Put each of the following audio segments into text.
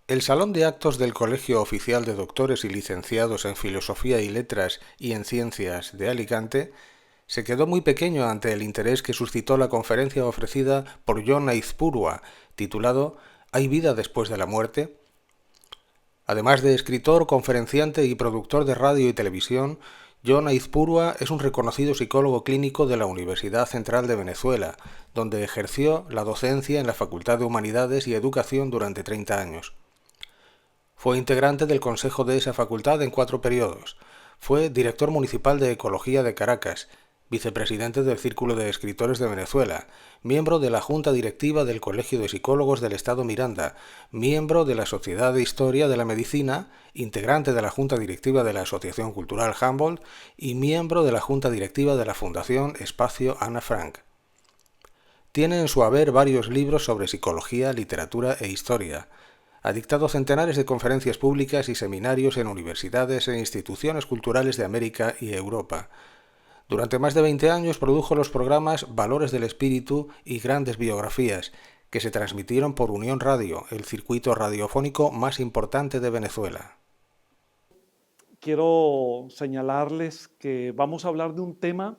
El Salón de Actos del Colegio Oficial de Doctores y Licenciados en Filosofía y Letras y en Ciencias de Alicante se quedó muy pequeño ante el interés que suscitó la conferencia ofrecida por John Aizpurua, titulado ¿Hay vida después de la muerte? Además de escritor, conferenciante y productor de radio y televisión, John Aizpurua es un reconocido psicólogo clínico de la Universidad Central de Venezuela, donde ejerció la docencia en la Facultad de Humanidades y Educación durante 30 años. Fue integrante del consejo de esa facultad en 4 periodos. Fue director municipal de Ecología de Caracas, vicepresidente del Círculo de Escritores de Venezuela, miembro de la Junta Directiva del Colegio de Psicólogos del Estado Miranda, miembro de la Sociedad de Historia de la Medicina, integrante de la Junta Directiva de la Asociación Cultural Humboldt y miembro de la Junta Directiva de la Fundación Espacio Ana Frank. Tiene en su haber varios libros sobre psicología, literatura e historia. Ha dictado centenares de conferencias públicas y seminarios en universidades e instituciones culturales de América y Europa. Durante más de 20 años produjo los programas Valores del Espíritu y Grandes Biografías, que se transmitieron por Unión Radio, el circuito radiofónico más importante de Venezuela. Quiero señalarles que vamos a hablar de un tema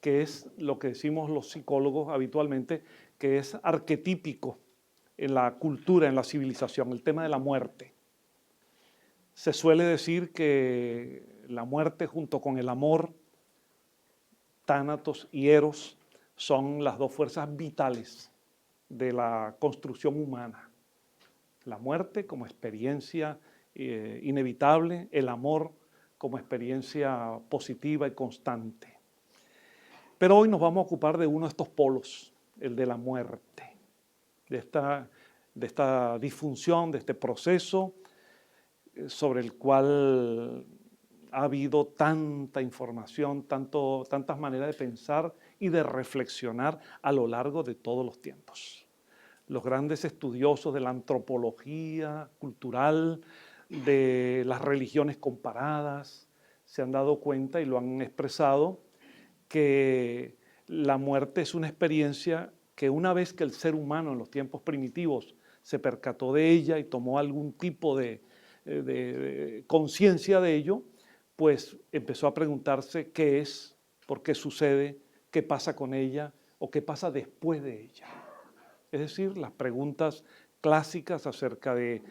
que es lo que decimos los psicólogos habitualmente, que es arquetípico en la cultura, en la civilización, el tema de la muerte. Se suele decir que la muerte junto con el amor, Tánatos y Eros, son las dos fuerzas vitales de la construcción humana. La muerte como experiencia inevitable, el amor como experiencia positiva y constante. Pero hoy nos vamos a ocupar de uno de estos polos, el de la muerte, de esta disfunción, de este proceso sobre el cual ha habido tanta información, tantas maneras de pensar y de reflexionar a lo largo de todos los tiempos. Los grandes estudiosos de la antropología cultural, de las religiones comparadas, se han dado cuenta y lo han expresado, que la muerte es una experiencia que una vez que el ser humano en los tiempos primitivos se percató de ella y tomó algún tipo de conciencia de ello, pues empezó a preguntarse qué es, por qué sucede, qué pasa con ella o qué pasa después de ella. Es decir, las preguntas clásicas acerca de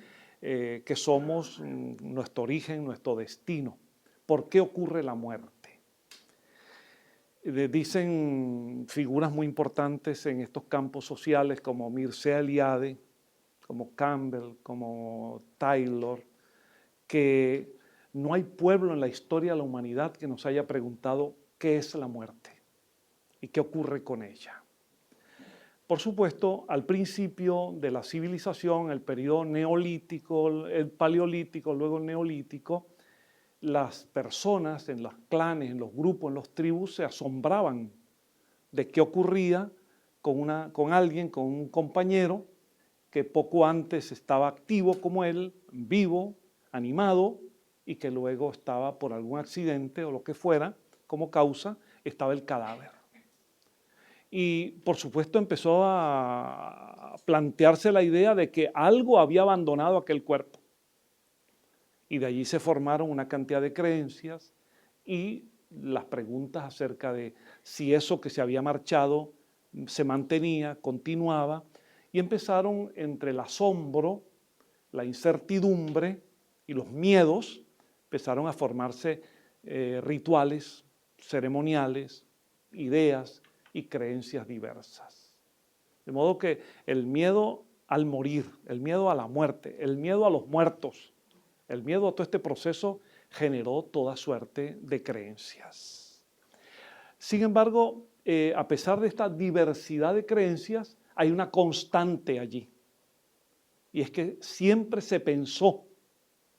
qué somos, nuestro origen, nuestro destino. ¿Por qué ocurre la muerte? Dicen figuras muy importantes en estos campos sociales como Mircea Eliade, como Campbell, como Taylor, que no hay pueblo en la historia de la humanidad que nos haya preguntado qué es la muerte y qué ocurre con ella. Por supuesto, al principio de la civilización, el periodo neolítico, el paleolítico, luego el neolítico, las personas en los clanes, en los grupos, en los tribus se asombraban de qué ocurría con alguien, con un compañero que poco antes estaba activo como él, vivo, animado, y que luego estaba por algún accidente o lo que fuera, como causa, estaba el cadáver. Y por supuesto empezó a plantearse la idea de que algo había abandonado aquel cuerpo. Y de allí se formaron una cantidad de creencias y las preguntas acerca de si eso que se había marchado se mantenía, continuaba, y empezaron entre el asombro, la incertidumbre y los miedos, empezaron a formarse rituales, ceremoniales, ideas y creencias diversas. De modo que el miedo al morir, el miedo a la muerte, el miedo a los muertos, el miedo a todo este proceso generó toda suerte de creencias. Sin embargo, a pesar de esta diversidad de creencias, hay una constante allí. Y es que siempre se pensó,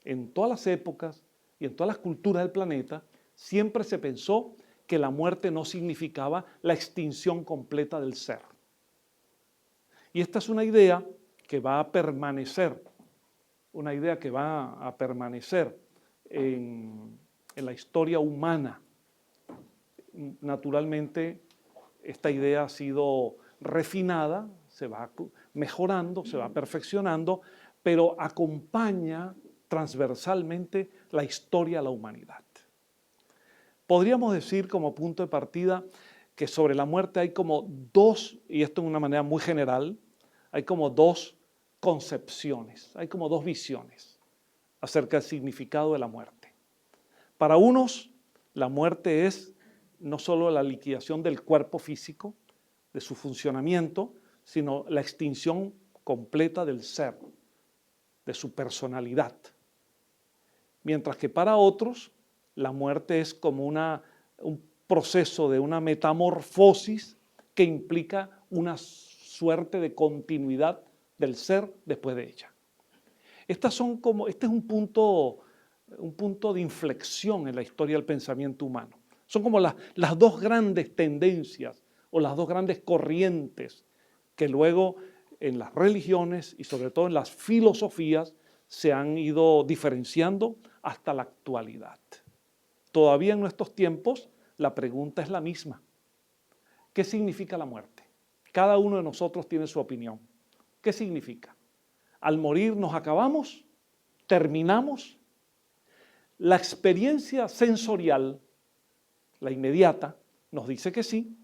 en todas las épocas y en todas las culturas del planeta, siempre se pensó que la muerte no significaba la extinción completa del ser. Y esta es una idea que va a permanecer, en la historia humana. Naturalmente, esta idea ha sido refinada, se va mejorando, se va perfeccionando, pero acompaña transversalmente la historia de la humanidad. Podríamos decir como punto de partida que sobre la muerte hay como dos, y esto de una manera muy general, hay como dos concepciones, hay como dos visiones acerca del significado de la muerte. Para unos, la muerte es no solo la liquidación del cuerpo físico, de su funcionamiento, sino la extinción completa del ser, de su personalidad. Mientras que para otros, la muerte es como un proceso de una metamorfosis que implica una suerte de continuidad del ser después de ella. Este es un punto de inflexión en la historia del pensamiento humano. Son como las dos grandes tendencias o las dos grandes corrientes que luego en las religiones y sobre todo en las filosofías se han ido diferenciando hasta la actualidad. Todavía en nuestros tiempos la pregunta es la misma. ¿Qué significa la muerte? Cada uno de nosotros tiene su opinión. ¿Qué significa? ¿Al morir nos acabamos? ¿Terminamos? La experiencia sensorial, la inmediata, nos dice que sí.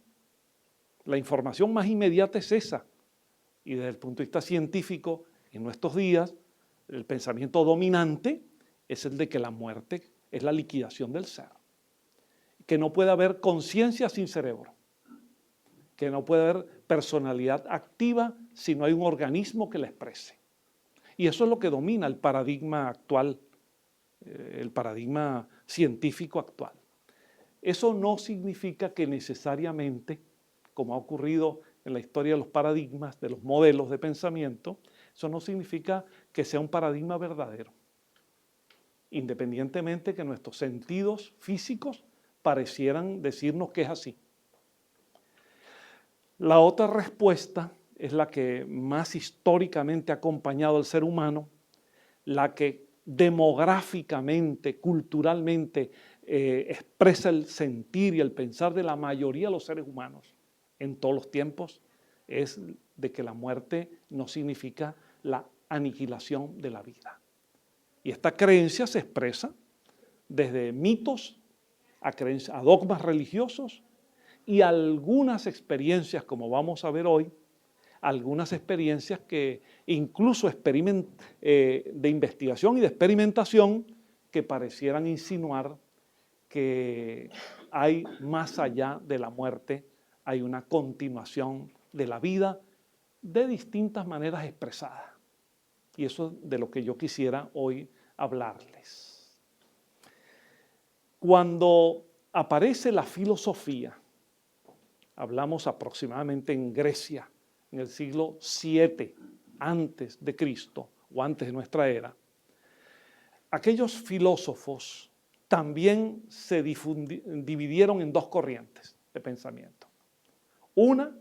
La información más inmediata es esa. Y desde el punto de vista científico, en nuestros días, el pensamiento dominante es el de que la muerte es la liquidación del ser. Que no puede haber conciencia sin cerebro. Que no puede haber personalidad activa si no hay un organismo que la exprese. Y eso es lo que domina el paradigma actual, el paradigma científico actual. Eso no significa que necesariamente, como ha ocurrido en la historia de los paradigmas, de los modelos de pensamiento, eso no significa que sea un paradigma verdadero. Independientemente que nuestros sentidos físicos parecieran decirnos que es así. La otra respuesta es la que más históricamente ha acompañado al ser humano, la que demográficamente, culturalmente expresa el sentir y el pensar de la mayoría de los seres humanos en todos los tiempos, es de que la muerte no significa la aniquilación de la vida. Y esta creencia se expresa desde mitos a dogmas religiosos y algunas experiencias, como vamos a ver hoy, algunas experiencias que incluso de investigación y de experimentación que parecieran insinuar que hay más allá de la muerte, hay una continuación de la vida de distintas maneras expresadas. Y eso es de lo que yo quisiera hoy hablarles. Cuando aparece la filosofía, hablamos aproximadamente en Grecia, en el siglo VII antes de Cristo o antes de nuestra era, aquellos filósofos también se dividieron en dos corrientes de pensamiento. Una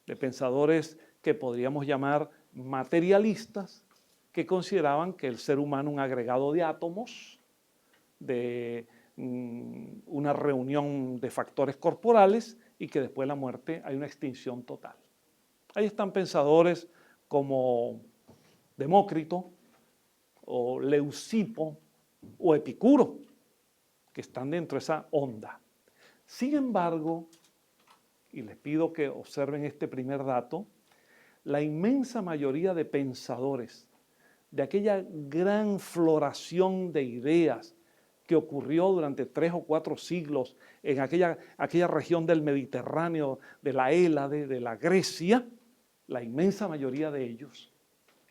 de pensadores que podríamos llamar materialistas, que consideraban que el ser humano es un agregado de átomos, de una reunión de factores corporales y que después de la muerte hay una extinción total. Ahí están pensadores como Demócrito o Leucipo o Epicuro, que están dentro de esa onda. Sin embargo, y les pido que observen este primer dato, la inmensa mayoría de pensadores de aquella gran floración de ideas que ocurrió durante 3 o 4 siglos en aquella región del Mediterráneo, de la Hélade, de la Grecia, la inmensa mayoría de ellos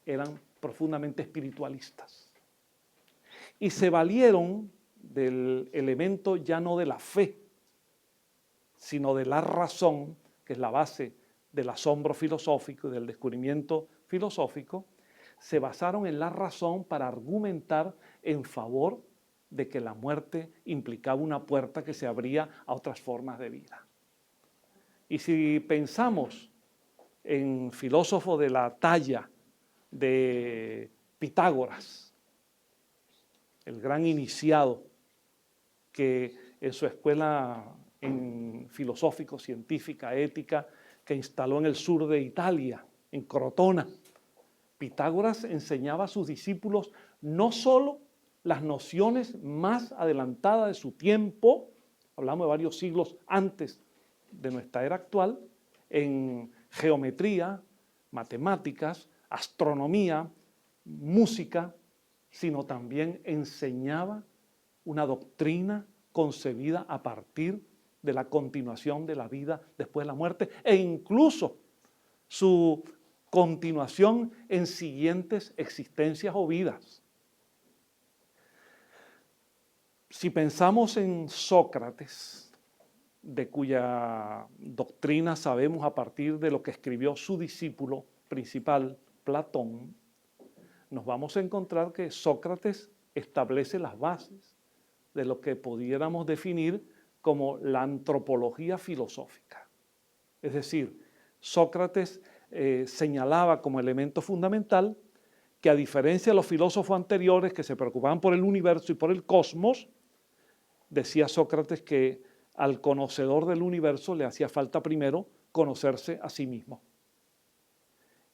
eran profundamente espiritualistas. Y se valieron del elemento ya no de la fe, sino de la razón, que es la base del asombro filosófico y del descubrimiento filosófico, se basaron en la razón para argumentar en favor de que la muerte implicaba una puerta que se abría a otras formas de vida. Y si pensamos en filósofos de la talla de Pitágoras, el gran iniciado que en su escuela filosófico-científica, ética, que instaló en el sur de Italia, en Crotona, Pitágoras enseñaba a sus discípulos no solo las nociones más adelantadas de su tiempo, hablamos de varios siglos antes de nuestra era actual, en geometría, matemáticas, astronomía, música, sino también enseñaba una doctrina concebida a partir de la continuación de la vida después de la muerte e incluso su continuación en siguientes existencias o vidas. Si pensamos en Sócrates, de cuya doctrina sabemos a partir de lo que escribió su discípulo principal, Platón, nos vamos a encontrar que Sócrates establece las bases de lo que pudiéramos definir como la antropología filosófica. Es decir, Sócrates señalaba como elemento fundamental que, a diferencia de los filósofos anteriores que se preocupaban por el universo y por el cosmos, decía Sócrates que al conocedor del universo le hacía falta primero conocerse a sí mismo.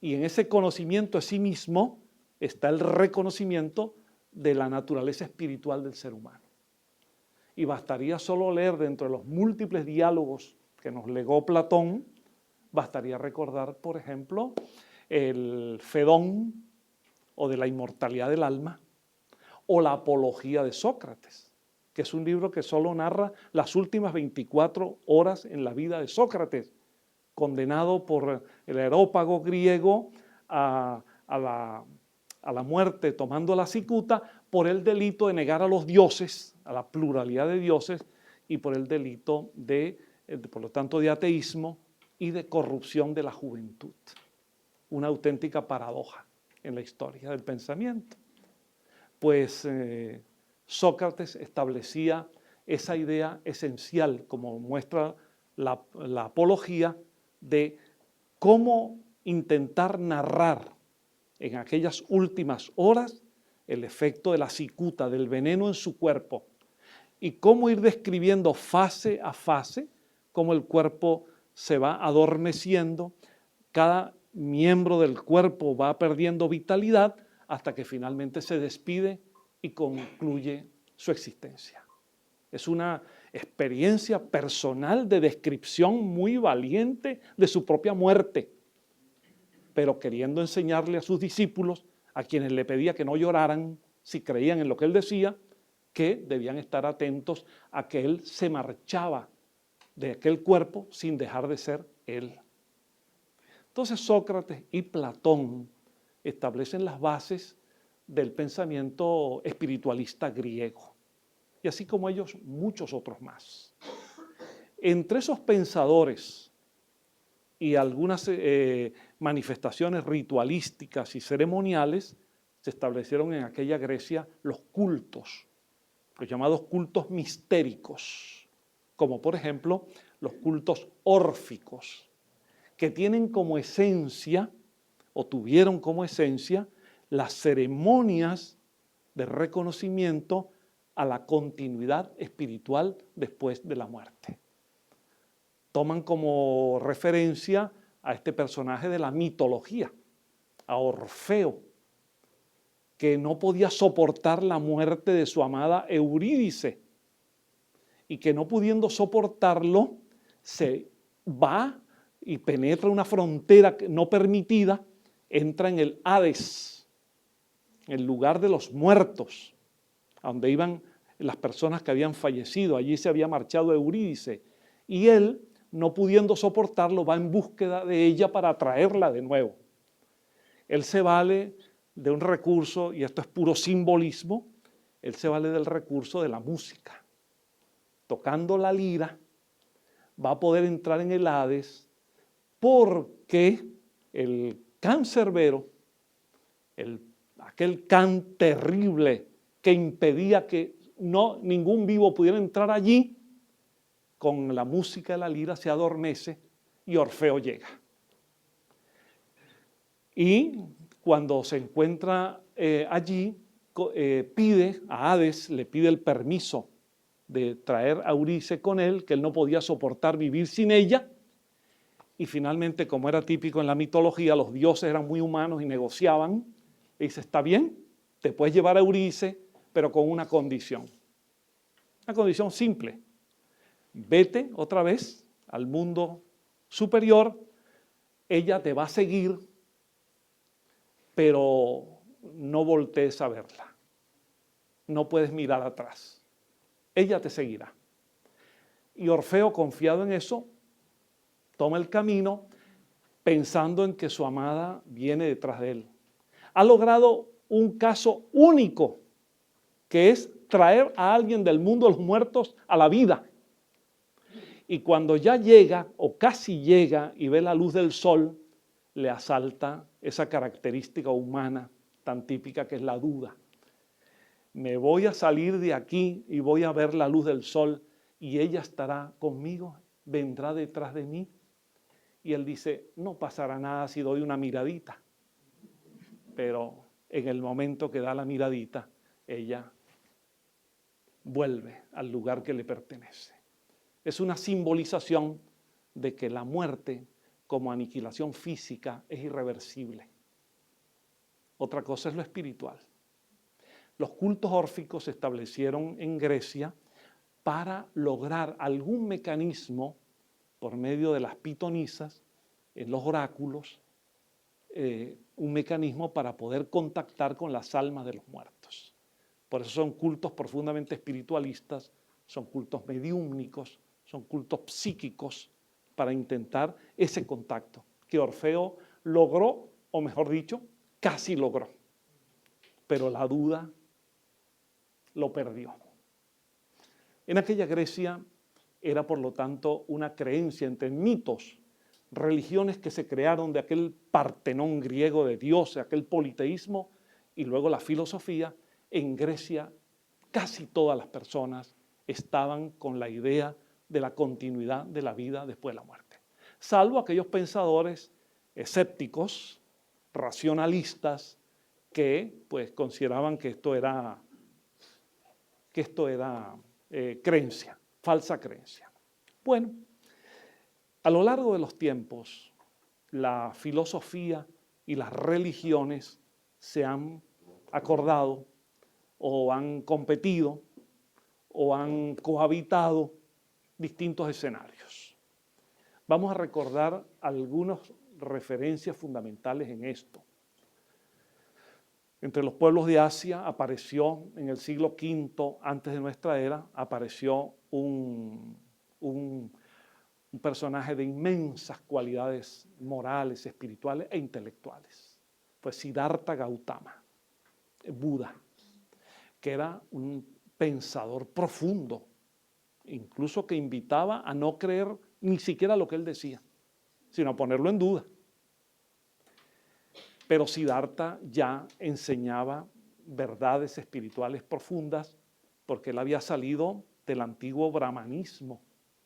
Y en ese conocimiento a sí mismo está el reconocimiento de la naturaleza espiritual del ser humano. Y bastaría solo leer dentro de los múltiples diálogos que nos legó Platón, bastaría recordar, por ejemplo, el Fedón, o de la inmortalidad del alma, o la Apología de Sócrates, que es un libro que solo narra las últimas 24 horas en la vida de Sócrates, condenado por el areópago griego a la muerte tomando la cicuta por el delito de negar a los dioses, a la pluralidad de dioses, y por el delito por lo tanto, de ateísmo y de corrupción de la juventud. Una auténtica paradoja en la historia del pensamiento. Pues Sócrates establecía esa idea esencial, como muestra la apología, de cómo intentar narrar en aquellas últimas horas el efecto de la cicuta, del veneno en su cuerpo, y cómo ir describiendo fase a fase cómo el cuerpo se va adormeciendo, cada miembro del cuerpo va perdiendo vitalidad hasta que finalmente se despide y concluye su existencia. Es una experiencia personal de descripción muy valiente de su propia muerte, pero queriendo enseñarle a sus discípulos, a quienes le pedía que no lloraran si creían en lo que él decía, que debían estar atentos a que él se marchaba de aquel cuerpo sin dejar de ser él. Entonces Sócrates y Platón establecen las bases del pensamiento espiritualista griego, y así como ellos muchos otros más. Entre esos pensadores y algunas manifestaciones ritualísticas y ceremoniales, se establecieron en aquella Grecia los cultos, los llamados cultos mistéricos, como por ejemplo los cultos órficos, que tienen como esencia, o tuvieron como esencia, las ceremonias de reconocimiento a la continuidad espiritual después de la muerte. Toman como referencia a este personaje de la mitología, a Orfeo, que no podía soportar la muerte de su amada Eurídice, y que no pudiendo soportarlo, se va y penetra una frontera no permitida, entra en el Hades, el lugar de los muertos, a donde iban las personas que habían fallecido. Allí se había marchado Eurídice, y él, no pudiendo soportarlo, va en búsqueda de ella para traerla de nuevo. Él se vale de un recurso, y esto es puro simbolismo, él se vale del recurso de la música. Tocando la lira, va a poder entrar en el Hades, porque el cancerbero, aquel can terrible que impedía que ningún vivo pudiera entrar allí, con la música de la lira se adormece y Orfeo llega. Y cuando se encuentra allí, pide a Hades, le pide el permiso de traer a Eurídice con él, que él no podía soportar vivir sin ella, y finalmente, como era típico en la mitología, los dioses eran muy humanos y negociaban. Y dice, está bien, te puedes llevar a Eurídice, pero con una condición. Una condición simple. Vete otra vez al mundo superior, ella te va a seguir, pero no voltees a verla. No puedes mirar atrás. Ella te seguirá. Y Orfeo, confiado en eso, toma el camino pensando en que su amada viene detrás de él. Ha logrado un caso único, que es traer a alguien del mundo de los muertos a la vida. Y cuando ya llega, o casi llega, y ve la luz del sol, le asalta esa característica humana tan típica que es la duda. Me voy a salir de aquí y voy a ver la luz del sol y ella estará conmigo, vendrá detrás de mí. Y él dice, no pasará nada si doy una miradita. Pero en el momento que da la miradita, ella vuelve al lugar que le pertenece. Es una simbolización de que la muerte como aniquilación física es irreversible. Otra cosa es lo espiritual. Los cultos órficos se establecieron en Grecia para lograr algún mecanismo por medio de las pitonisas, en los oráculos, un mecanismo para poder contactar con las almas de los muertos. Por eso son cultos profundamente espiritualistas, son cultos mediúmnicos, son cultos psíquicos para intentar ese contacto que Orfeo logró, o mejor dicho, casi logró. Pero la duda lo perdió. En aquella Grecia era, por lo tanto, una creencia entre mitos, religiones que se crearon de aquel Partenón griego de dioses, aquel politeísmo, y luego la filosofía. En Grecia casi todas las personas estaban con la idea de la continuidad de la vida después de la muerte, salvo aquellos pensadores escépticos, racionalistas, que pues consideraban que esto era creencia, falsa creencia. Bueno, a lo largo de los tiempos, la filosofía y las religiones se han acordado o han competido o han cohabitado distintos escenarios. Vamos a recordar algunas referencias fundamentales en esto. Entre los pueblos de Asia apareció en el siglo V antes de nuestra era, apareció un personaje de inmensas cualidades morales, espirituales e intelectuales. Fue Siddhartha Gautama, Buda, que era un pensador profundo, incluso que invitaba a no creer ni siquiera lo que él decía, sino a ponerlo en duda. Pero Siddhartha ya enseñaba verdades espirituales profundas porque él había salido del antiguo brahmanismo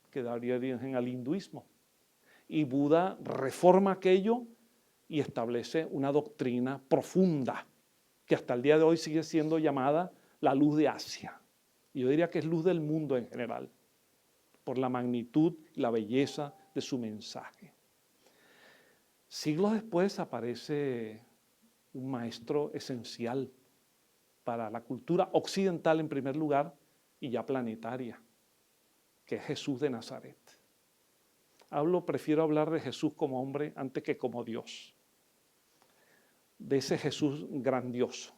que daría origen al hinduismo. Y Buda reforma aquello y establece una doctrina profunda que hasta el día de hoy sigue siendo llamada la luz de Asia. Y yo diría que es luz del mundo en general, por la magnitud y la belleza de su mensaje. Siglos después aparece un maestro esencial para la cultura occidental en primer lugar y ya planetaria, que es Jesús de Nazaret. Prefiero hablar de Jesús como hombre antes que como Dios, de ese Jesús grandioso.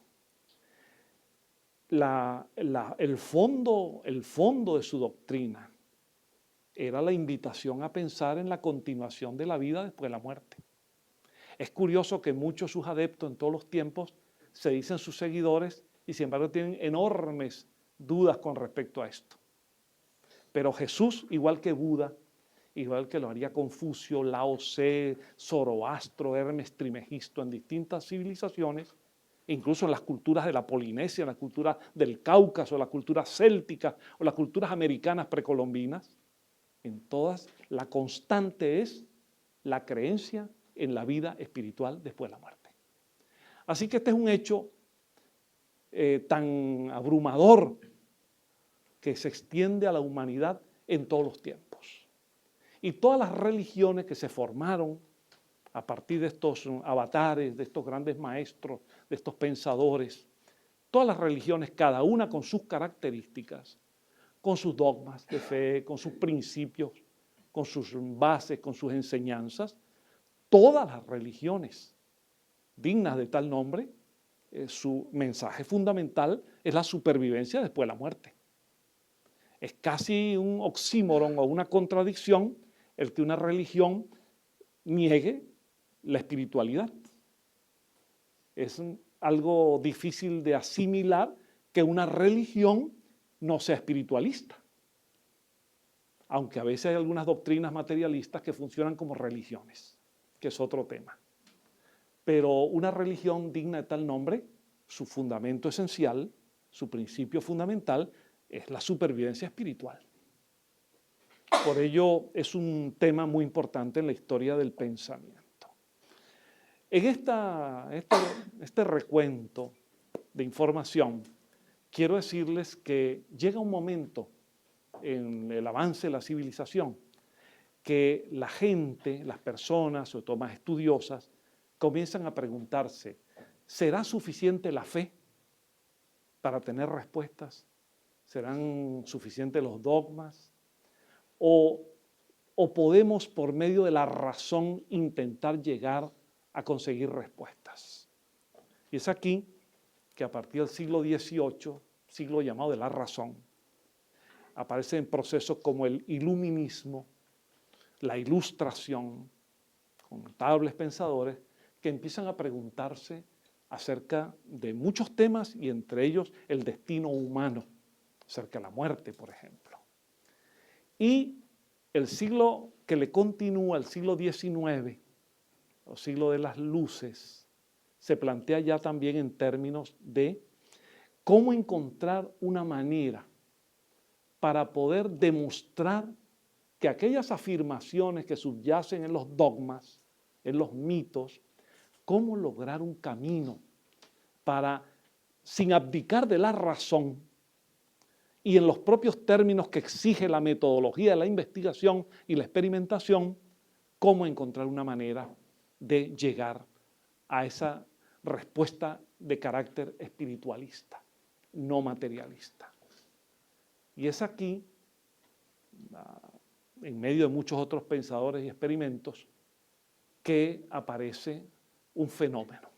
El fondo de su doctrina era la invitación a pensar en la continuación de la vida después de la muerte. Es curioso que muchos de sus adeptos en todos los tiempos se dicen sus seguidores y sin embargo tienen enormes dudas con respecto a esto. Pero Jesús, igual que Buda, igual que lo haría Confucio, Lao Tse, Zoroastro, Hermes Trismegisto en distintas civilizaciones, incluso en las culturas de la Polinesia, en la cultura del Cáucaso, la cultura céltica o las culturas americanas precolombinas, en todas la constante es la creencia en la vida espiritual después de la muerte. Así que este es un hecho tan abrumador que se extiende a la humanidad en todos los tiempos. Y todas las religiones que se formaron a partir de estos avatares, de estos grandes maestros, de estos pensadores, todas las religiones, cada una con sus características, con sus dogmas de fe, con sus principios, con sus bases, con sus enseñanzas, todas las religiones dignas de tal nombre, su mensaje fundamental es la supervivencia después de la muerte. Es casi un oxímoron o una contradicción el que una religión niegue la espiritualidad. Es algo difícil de asimilar que una religión no sea espiritualista, aunque a veces hay algunas doctrinas materialistas que funcionan como religiones, que es otro tema. Pero una religión digna de tal nombre, su fundamento esencial, su principio fundamental, es la supervivencia espiritual. Por ello es un tema muy importante en la historia del pensamiento. En este recuento de información, quiero decirles que llega un momento en el avance de la civilización que la gente, las personas, sobre todo más estudiosas, comienzan a preguntarse, ¿será suficiente la fe para tener respuestas? ¿Serán suficientes los dogmas? ¿O podemos por medio de la razón intentar llegar a conseguir respuestas? Y es aquí que a partir del siglo XVIII, siglo llamado de la razón, aparecen procesos como el iluminismo, la ilustración, con notables pensadores que empiezan a preguntarse acerca de muchos temas y entre ellos el destino humano, acerca de la muerte, por ejemplo. Y el siglo que le continúa, el siglo XIX, el siglo de las luces, se plantea ya también en términos de cómo encontrar una manera para poder demostrar que aquellas afirmaciones que subyacen en los dogmas, en los mitos, cómo lograr un camino para, sin abdicar de la razón y en los propios términos que exige la metodología de la investigación y la experimentación, cómo encontrar una manera de llegar a esa respuesta de carácter espiritualista, no materialista. Y es aquí, en medio de muchos otros pensadores y experimentos, que aparece un fenómeno.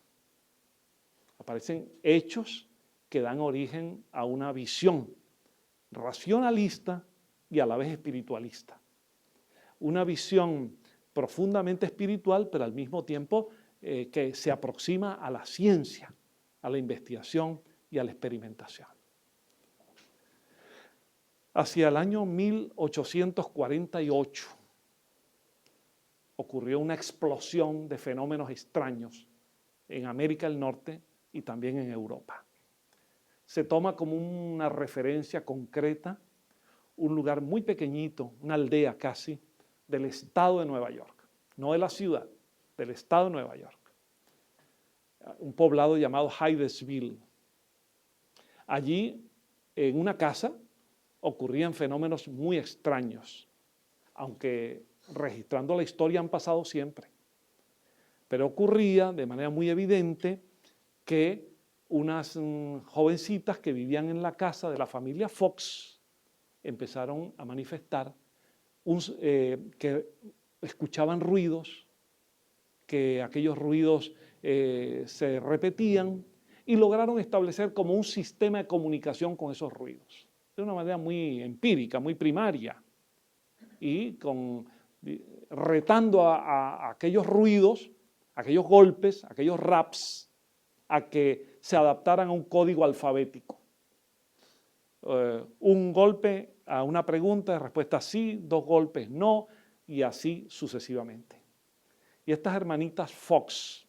Aparecen hechos que dan origen a una visión racionalista y a la vez espiritualista. Una visión profundamente espiritual, pero al mismo tiempo que se aproxima a la ciencia, a la investigación y a la experimentación. Hacia el año 1848 ocurrió una explosión de fenómenos extraños en América del Norte y también en Europa. Se toma como una referencia concreta un lugar muy pequeñito, una aldea casi, del estado de Nueva York, no de la ciudad, del estado de Nueva York. Un poblado llamado Hydesville. Allí, en una casa, ocurrían fenómenos muy extraños, aunque registrando la historia han pasado siempre. Pero ocurría de manera muy evidente que unas jovencitas que vivían en la casa de la familia Fox empezaron a manifestar que escuchaban ruidos, que aquellos ruidos se repetían y lograron establecer como un sistema de comunicación con esos ruidos, de una manera muy empírica, muy primaria, y retando a aquellos ruidos, aquellos golpes, aquellos raps, a que se adaptaran a un código alfabético. Un golpe a una pregunta, respuesta sí, dos golpes no, y así sucesivamente. Y estas hermanitas Fox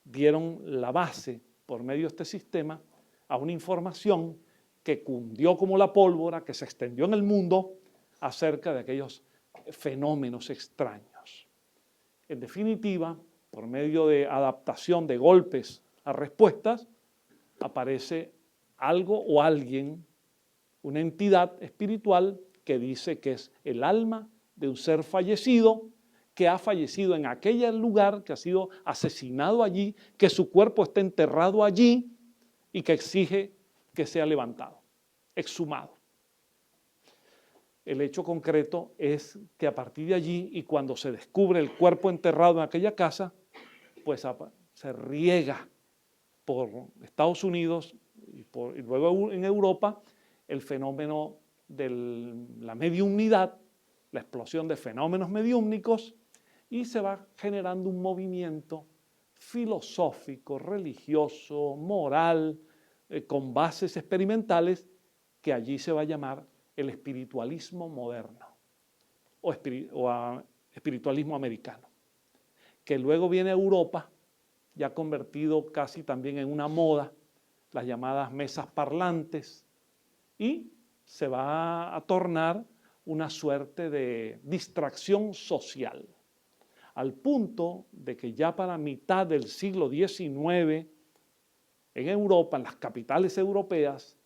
dieron la base, por medio de este sistema, a una información que cundió como la pólvora, que se extendió en el mundo acerca de aquellos fenómenos extraños. En definitiva, por medio de adaptación de golpes a respuestas, aparece algo o alguien, una entidad espiritual que dice que es el alma de un ser fallecido que ha fallecido en aquel lugar, que ha sido asesinado allí, que su cuerpo está enterrado allí y que exige que sea levantado, exhumado. El hecho concreto es que a partir de allí y cuando se descubre el cuerpo enterrado en aquella casa, pues se riega por Estados Unidos y luego en Europa el fenómeno de la mediumnidad, la explosión de fenómenos mediúmnicos, y se va generando un movimiento filosófico, religioso, moral, con bases experimentales, que allí se va a llamar el espiritualismo moderno o espiritualismo americano, que luego viene a Europa, ya convertido casi también en una moda, las llamadas mesas parlantes, y se va a tornar una suerte de distracción social, al punto de que ya para mitad del siglo XIX, en Europa, en las capitales europeas,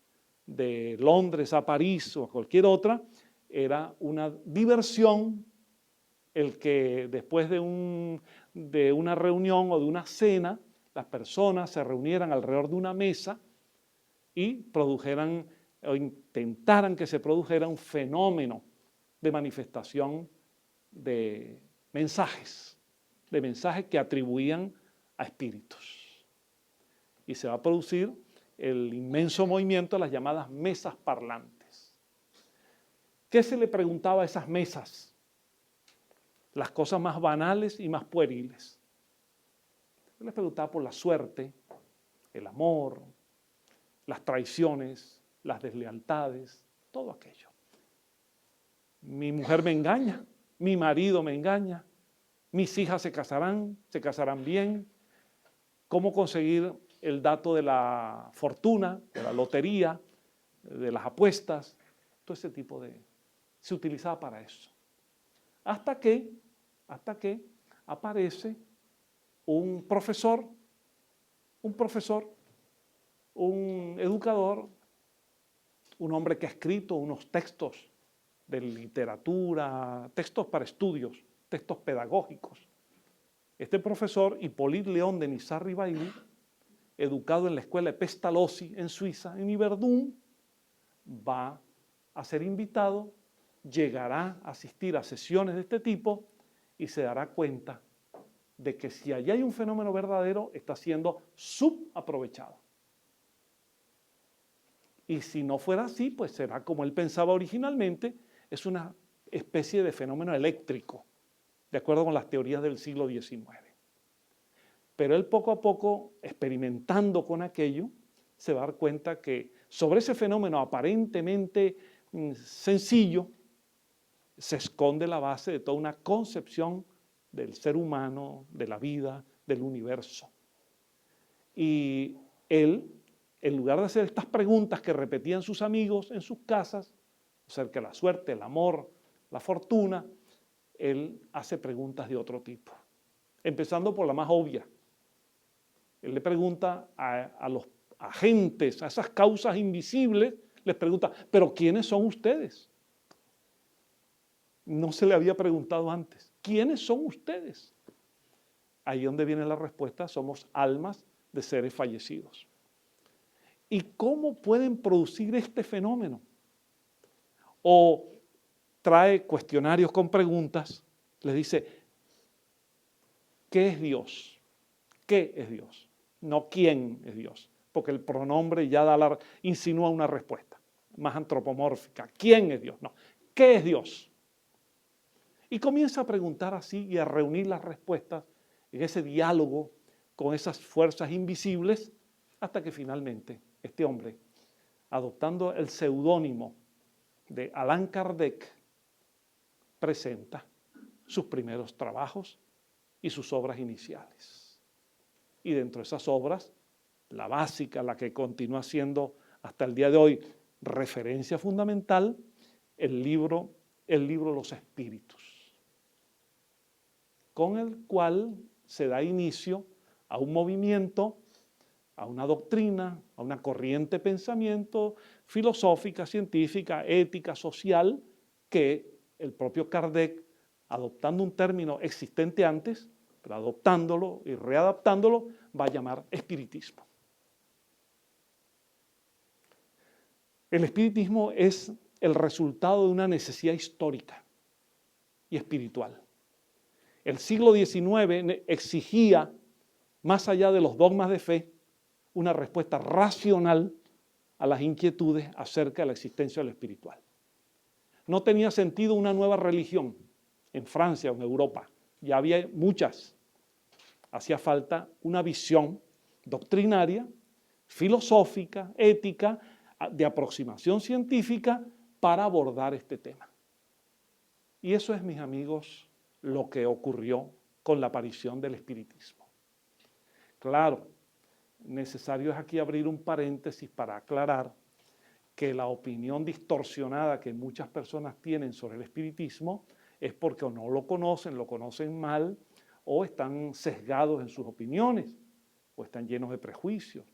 de Londres a París o a cualquier otra, era una diversión el que después de una reunión o de una cena, las personas se reunieran alrededor de una mesa y produjeran o intentaran que se produjera un fenómeno de manifestación de mensajes que atribuían a espíritus. Y se va a producir el inmenso movimiento de las llamadas mesas parlantes. ¿Qué se le preguntaba a esas mesas? Las cosas más banales y más pueriles. Se les preguntaba por la suerte, el amor, las traiciones, las deslealtades, todo aquello. Mi mujer me engaña, mi marido me engaña, mis hijas se casarán bien. ¿Cómo conseguir el dato de la fortuna, de la lotería, de las apuestas? Todo ese tipo de... se utilizaba para eso. Hasta que aparece un profesor, un educador, un hombre que ha escrito unos textos de literatura, textos para estudios, textos pedagógicos. Este profesor, Hippolyte Léon de Nizar-Ribaili, educado en la escuela de Pestalozzi en Suiza, en Yverdun, va a ser invitado, llegará a asistir a sesiones de este tipo y se dará cuenta de que si allí hay un fenómeno verdadero, está siendo subaprovechado. Y si no fuera así, pues será como él pensaba originalmente, es una especie de fenómeno eléctrico, de acuerdo con las teorías del siglo XIX. Pero él poco a poco, experimentando con aquello, se va a dar cuenta que sobre ese fenómeno aparentemente sencillo, se esconde la base de toda una concepción del ser humano, de la vida, del universo. Y él, en lugar de hacer estas preguntas que repetían sus amigos en sus casas, acerca de la suerte, el amor, la fortuna, él hace preguntas de otro tipo. Empezando por la más obvia. Él le pregunta a los agentes, a esas causas invisibles, les pregunta, ¿pero quiénes son ustedes? No se le había preguntado antes. ¿Quiénes son ustedes? Ahí donde viene la respuesta, somos almas de seres fallecidos. ¿Y cómo pueden producir este fenómeno? O trae cuestionarios con preguntas, les dice, ¿qué es Dios? ¿Qué es Dios? No quién es Dios, porque el pronombre ya insinúa una respuesta más antropomórfica. ¿Quién es Dios? No, ¿qué es Dios? Y comienza a preguntar así y a reunir las respuestas en ese diálogo con esas fuerzas invisibles, hasta que finalmente este hombre, adoptando el seudónimo de Allan Kardec, presenta sus primeros trabajos y sus obras iniciales. Y dentro de esas obras, la básica, la que continúa siendo hasta el día de hoy referencia fundamental, el libro Los Espíritus, con el cual se da inicio a un movimiento, a una doctrina, a una corriente de pensamiento filosófica, científica, ética, social, que el propio Kardec, adoptando un término existente antes, pero adoptándolo y readaptándolo, va a llamar espiritismo. El espiritismo es el resultado de una necesidad histórica y espiritual. El siglo XIX exigía, más allá de los dogmas de fe, una respuesta racional a las inquietudes acerca de la existencia de lo espiritual. No tenía sentido una nueva religión en Francia o en Europa, ya había muchas. Hacía falta una visión doctrinaria, filosófica, ética, de aproximación científica para abordar este tema. Y eso es, mis amigos, lo que ocurrió con la aparición del espiritismo. Claro, necesario es aquí abrir un paréntesis para aclarar que la opinión distorsionada que muchas personas tienen sobre el espiritismo es porque o no lo conocen mal, o están sesgados en sus opiniones, o están llenos de prejuicios.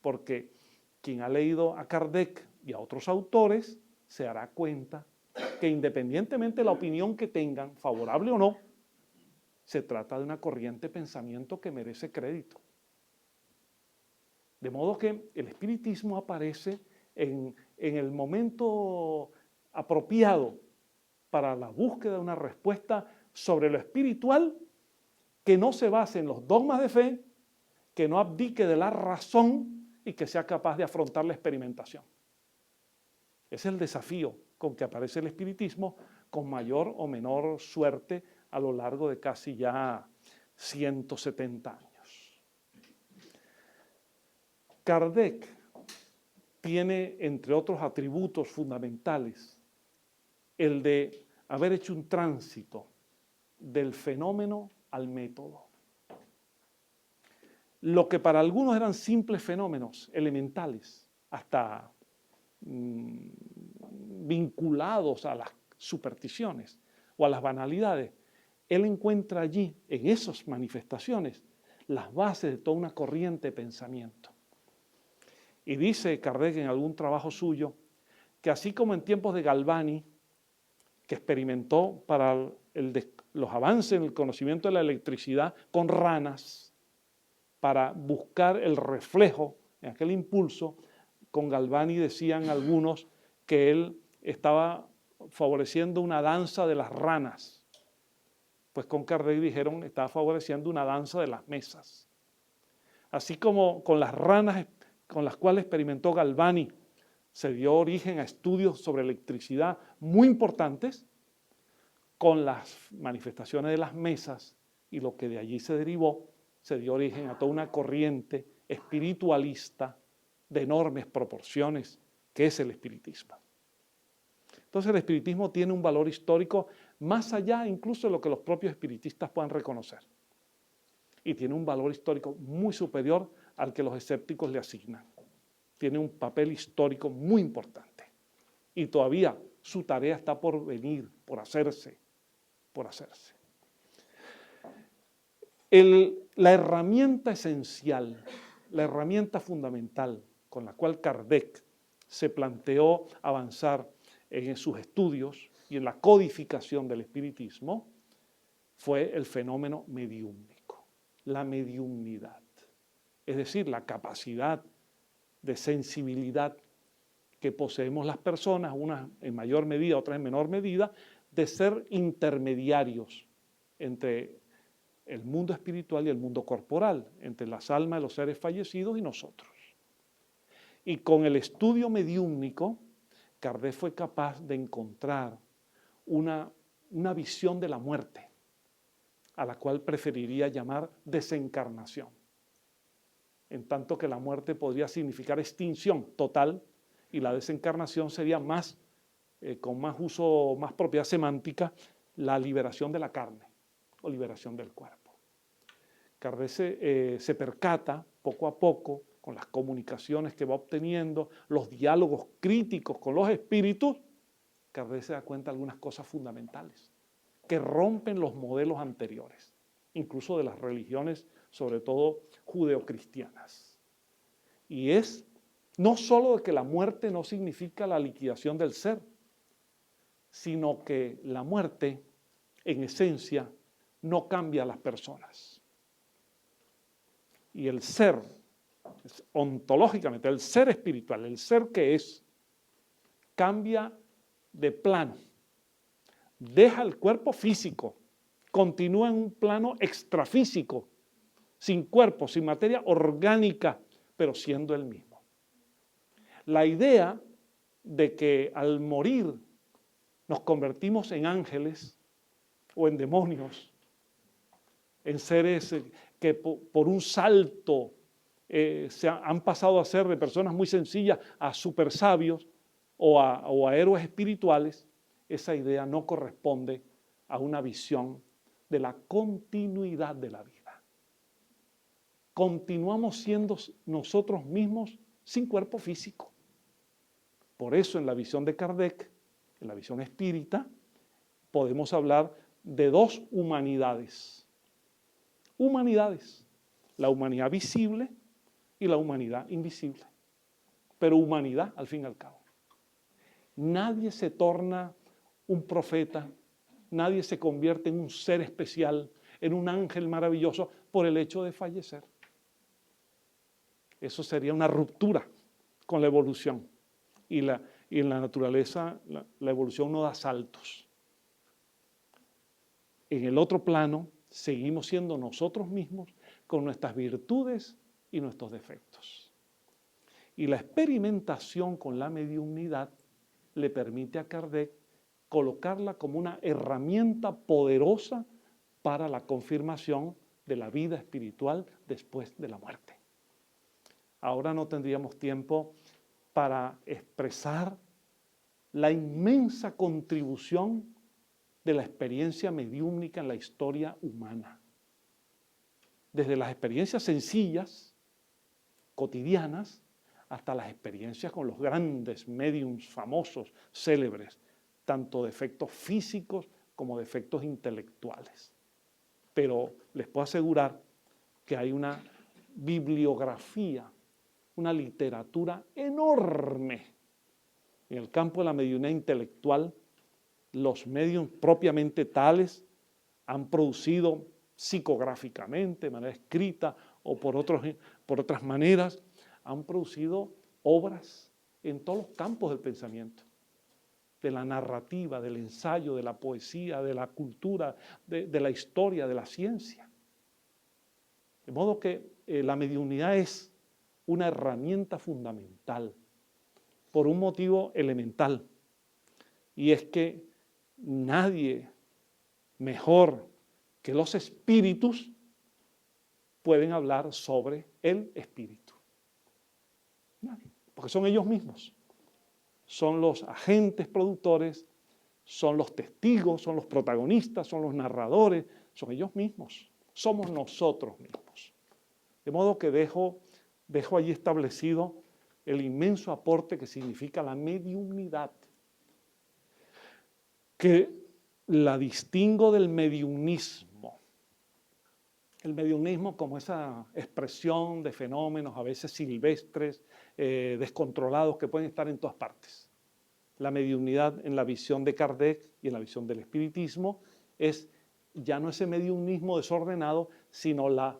Porque quien ha leído a Kardec y a otros autores se dará cuenta que independientemente de la opinión que tengan, favorable o no, se trata de una corriente de pensamiento que merece crédito. De modo que el espiritismo aparece en el momento apropiado para la búsqueda de una respuesta sobre lo espiritual que no se base en los dogmas de fe, que no abdique de la razón y que sea capaz de afrontar la experimentación. Ese es el desafío con que aparece el espiritismo, con mayor o menor suerte a lo largo de casi ya 170 años. Kardec tiene, entre otros atributos fundamentales, el de haber hecho un tránsito del fenómeno al método. Lo que para algunos eran simples fenómenos elementales, hasta vinculados a las supersticiones o a las banalidades, él encuentra allí, en esas manifestaciones, las bases de toda una corriente de pensamiento. Y dice Kardec en algún trabajo suyo que así como en tiempos de Galvani, que experimentó para los avances en el conocimiento de la electricidad con ranas, para buscar el reflejo en aquel impulso, con Galvani decían algunos que él estaba favoreciendo una danza de las ranas. Pues con Kardec dijeron que estaba favoreciendo una danza de las mesas. Así como con las ranas con las cuales experimentó Galvani se dio origen a estudios sobre electricidad muy importantes, con las manifestaciones de las mesas y lo que de allí se derivó, se dio origen a toda una corriente espiritualista de enormes proporciones, que es el espiritismo. Entonces el espiritismo tiene un valor histórico más allá incluso de lo que los propios espiritistas puedan reconocer. Y tiene un valor histórico muy superior al que los escépticos le asignan. Tiene un papel histórico muy importante. Y todavía su tarea está por venir, por hacerse. La herramienta esencial, la herramienta fundamental con la cual Kardec se planteó avanzar en sus estudios y en la codificación del espiritismo fue el fenómeno mediúmnico, la mediumnidad, es decir, la capacidad de sensibilidad que poseemos las personas, unas en mayor medida, otras en menor medida, de ser intermediarios entre el mundo espiritual y el mundo corporal, entre las almas de los seres fallecidos y nosotros. Y con el estudio mediúmnico, Kardec fue capaz de encontrar una visión de la muerte, a la cual preferiría llamar desencarnación, en tanto que la muerte podría significar extinción total y la desencarnación sería más, con más uso, más propiedad semántica, la liberación de la carne o liberación del cuerpo. Kardec se percata poco a poco, con las comunicaciones que va obteniendo, los diálogos críticos con los espíritus, Kardec se da cuenta de algunas cosas fundamentales que rompen los modelos anteriores, incluso de las religiones, sobre todo judeocristianas. Y es no solo de que la muerte no significa la liquidación del ser, sino que la muerte, en esencia, no cambia a las personas. Y el ser, ontológicamente, el ser espiritual, el ser que es, cambia de plano. Deja el cuerpo físico, continúa en un plano extrafísico, sin cuerpo, sin materia orgánica, pero siendo el mismo. La idea de que al morir nos convertimos en ángeles o en demonios, en seres que por un salto han pasado a ser de personas muy sencillas a super sabios o a héroes espirituales, esa idea no corresponde a una visión de la continuidad de la vida. Continuamos siendo nosotros mismos sin cuerpo físico. Por eso en la visión de Kardec, en la visión espírita, podemos hablar de dos humanidades. Humanidades, la humanidad visible y la humanidad invisible. Pero humanidad al fin y al cabo. Nadie se torna un profeta, nadie se convierte en un ser especial, en un ángel maravilloso por el hecho de fallecer. Eso sería una ruptura con la evolución. Y en la naturaleza la evolución no da saltos. En el otro plano seguimos siendo nosotros mismos con nuestras virtudes y nuestros defectos. Y la experimentación con la mediunidad le permite a Kardec colocarla como una herramienta poderosa para la confirmación de la vida espiritual después de la muerte. Ahora no tendríamos tiempo para expresar la inmensa contribución de la experiencia mediúmnica en la historia humana. Desde las experiencias sencillas, cotidianas, hasta las experiencias con los grandes médiums famosos, célebres, tanto de efectos físicos como de efectos intelectuales. Pero les puedo asegurar que hay una bibliografía, una literatura enorme en el campo de la mediunidad intelectual. Los medios propiamente tales han producido psicográficamente, de manera escrita o por otras maneras, han producido obras en todos los campos del pensamiento, de la narrativa, del ensayo, de la poesía, de la cultura, de la historia, de la ciencia. De modo que la mediunidad es una herramienta fundamental por un motivo elemental, y es que nadie mejor que los espíritus pueden hablar sobre el espíritu. Nadie, porque son ellos mismos. Son los agentes productores, son los testigos, son los protagonistas, son los narradores, son ellos mismos. Somos nosotros mismos. De modo que dejo allí establecido el inmenso aporte que significa la mediunidad, que la distingo del mediunismo. El mediunismo como esa expresión de fenómenos a veces silvestres, descontrolados, que pueden estar en todas partes. La mediunidad en la visión de Kardec y en la visión del espiritismo es ya no ese mediunismo desordenado, sino las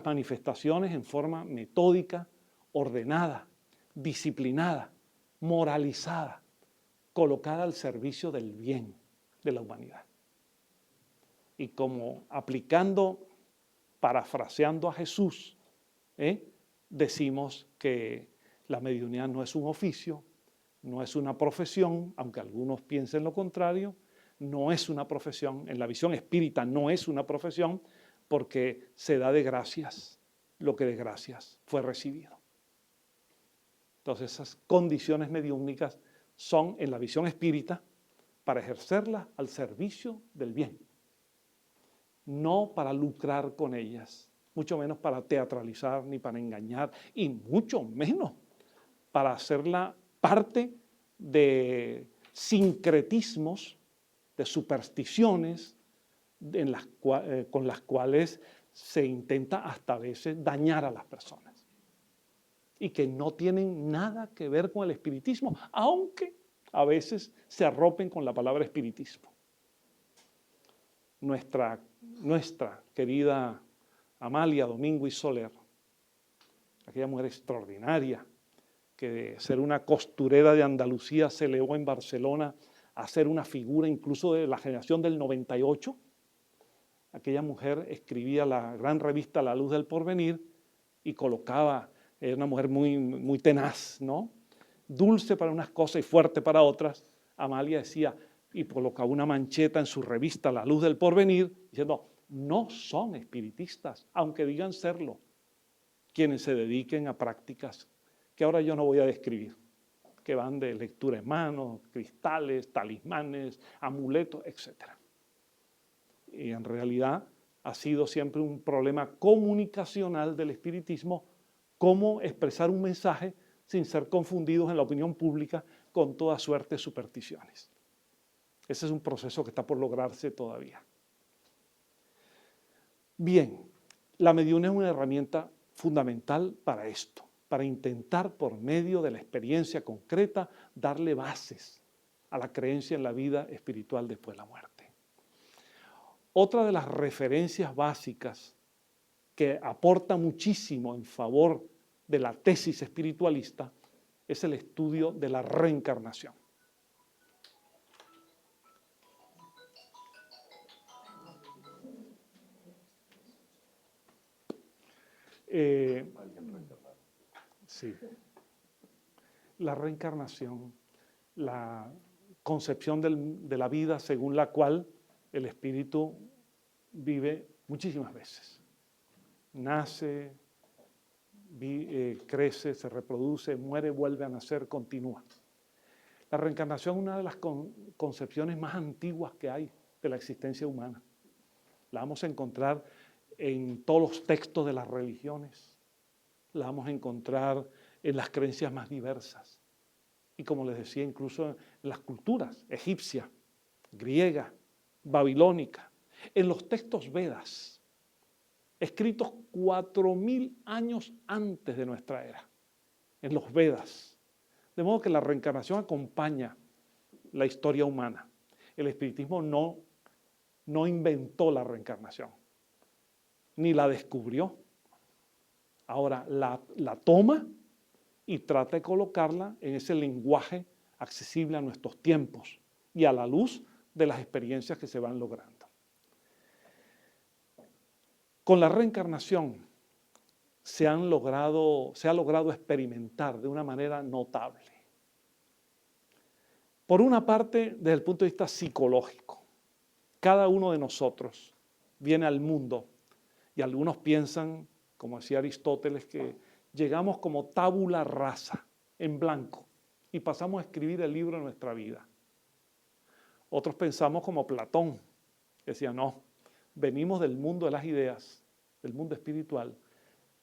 manifestaciones en forma metódica, ordenada, disciplinada, moralizada, colocada al servicio del bien de la humanidad. Y como parafraseando a Jesús, decimos que la mediunidad no es un oficio, no es una profesión, aunque algunos piensen lo contrario, no es una profesión, en la visión espírita no es una profesión, porque se da de gracias lo que de gracias fue recibido. Entonces esas condiciones mediúmnicas son en la visión espírita para ejercerlas al servicio del bien, no para lucrar con ellas, mucho menos para teatralizar ni para engañar, y mucho menos para hacerla parte de sincretismos, de supersticiones con las cuales se intenta hasta a veces dañar a las personas y que no tienen nada que ver con el espiritismo, aunque a veces se arropen con la palabra espiritismo. Nuestra querida Amalia Domingo y Soler, aquella mujer extraordinaria, que de ser una costurera de Andalucía se elevó en Barcelona a ser una figura incluso de la generación del 98. Aquella mujer escribía la gran revista La Luz del Porvenir y colocaba, era una mujer muy tenaz, ¿no? Dulce para unas cosas y fuerte para otras. Amalia decía, y colocaba una mancheta en su revista La Luz del Porvenir, diciendo, no son espiritistas, aunque digan serlo, quienes se dediquen a prácticas que ahora yo no voy a describir, que van de lectura en mano, cristales, talismanes, amuletos, etc. Y en realidad ha sido siempre un problema comunicacional del espiritismo, cómo expresar un mensaje sin ser confundidos en la opinión pública con toda suerte de supersticiones. Ese es un proceso que está por lograrse todavía. Bien, la mediunidad es una herramienta fundamental para esto, para intentar por medio de la experiencia concreta darle bases a la creencia en la vida espiritual después de la muerte. Otra de las referencias básicas que aporta muchísimo en favor de la tesis espiritualista es el estudio de la reencarnación. Sí. La reencarnación, la concepción de la vida según la cual el espíritu vive muchísimas veces. Nace, crece, se reproduce, muere, vuelve a nacer, continúa. La reencarnación es una de las concepciones más antiguas que hay de la existencia humana. La vamos a encontrar en todos los textos de las religiones. La vamos a encontrar en las creencias más diversas. Y como les decía, incluso en las culturas egipcia, griega, babilónica, en los textos Vedas, escritos 4000 años antes de nuestra era, en los Vedas. De modo que la reencarnación acompaña la historia humana. El espiritismo no inventó la reencarnación, ni la descubrió. Ahora la toma y trata de colocarla en ese lenguaje accesible a nuestros tiempos y a la luz de las experiencias que se van logrando. Con la reencarnación se ha logrado experimentar de una manera notable. Por una parte, desde el punto de vista psicológico, cada uno de nosotros viene al mundo y algunos piensan, como decía Aristóteles, que llegamos como tabula rasa, en blanco, y pasamos a escribir el libro de nuestra vida. Otros pensamos como Platón, que decía, no, venimos del mundo de las ideas, del mundo espiritual,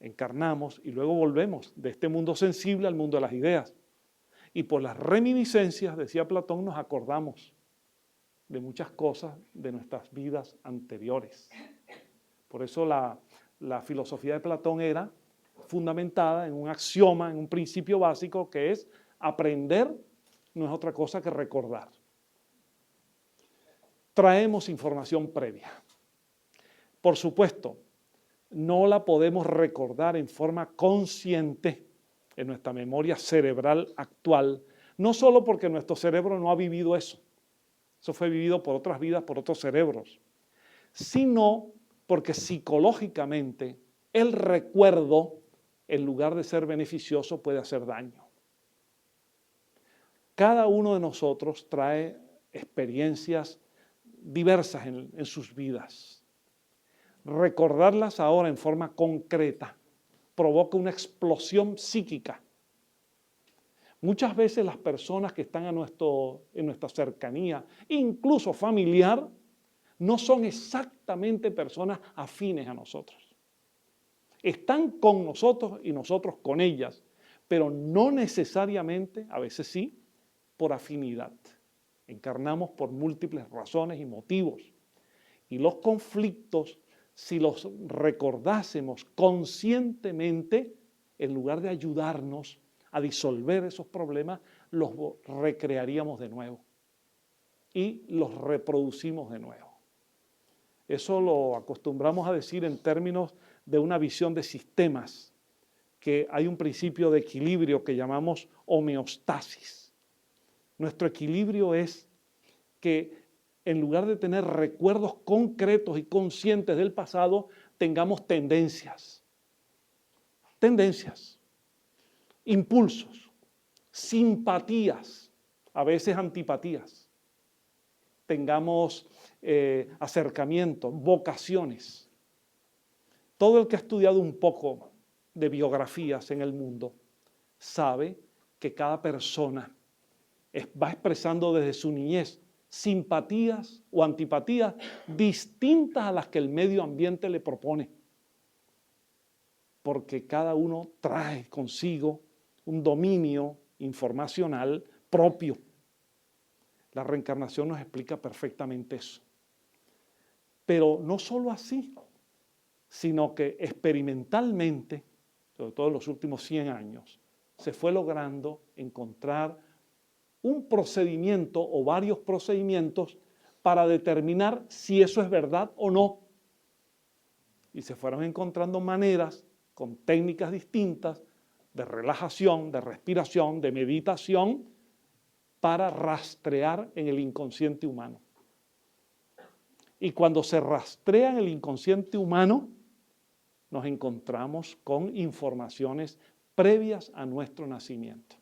encarnamos y luego volvemos de este mundo sensible al mundo de las ideas. Y por las reminiscencias, decía Platón, nos acordamos de muchas cosas de nuestras vidas anteriores. Por eso la filosofía de Platón era fundamentada en un axioma, en un principio básico, que es aprender no es otra cosa que recordar. Traemos información previa. Por supuesto, no la podemos recordar en forma consciente en nuestra memoria cerebral actual, no solo porque nuestro cerebro no ha vivido eso fue vivido por otras vidas, por otros cerebros, sino porque psicológicamente el recuerdo, en lugar de ser beneficioso, puede hacer daño. Cada uno de nosotros trae experiencias diversas en sus vidas. Recordarlas ahora en forma concreta provoca una explosión psíquica. Muchas veces las personas que están en nuestra cercanía, incluso familiar, no son exactamente personas afines a nosotros. Están con nosotros y nosotros con ellas, pero no necesariamente, a veces sí, por afinidad. Encarnamos por múltiples razones y motivos. Y los conflictos, si los recordásemos conscientemente, en lugar de ayudarnos, a disolver esos problemas, los recrearíamos de nuevo y los reproducimos de nuevo. Eso lo acostumbramos a decir en términos de una visión de sistemas, que hay un principio de equilibrio que llamamos homeostasis. Nuestro equilibrio es que en lugar de tener recuerdos concretos y conscientes del pasado, tengamos tendencias, impulsos, simpatías, a veces antipatías. Tengamos acercamientos, vocaciones. Todo el que ha estudiado un poco de biografías en el mundo sabe que cada persona va expresando desde su niñez simpatías o antipatías distintas a las que el medio ambiente le propone, porque cada uno trae consigo un dominio informacional propio. La reencarnación nos explica perfectamente eso. Pero no solo así, sino que experimentalmente, sobre todo en los últimos 100 años, se fue logrando encontrar un procedimiento o varios procedimientos para determinar si eso es verdad o no. Y se fueron encontrando maneras con técnicas distintas de relajación, de respiración, de meditación, para rastrear en el inconsciente humano. Y cuando se rastrea en el inconsciente humano, nos encontramos con informaciones previas a nuestro nacimiento.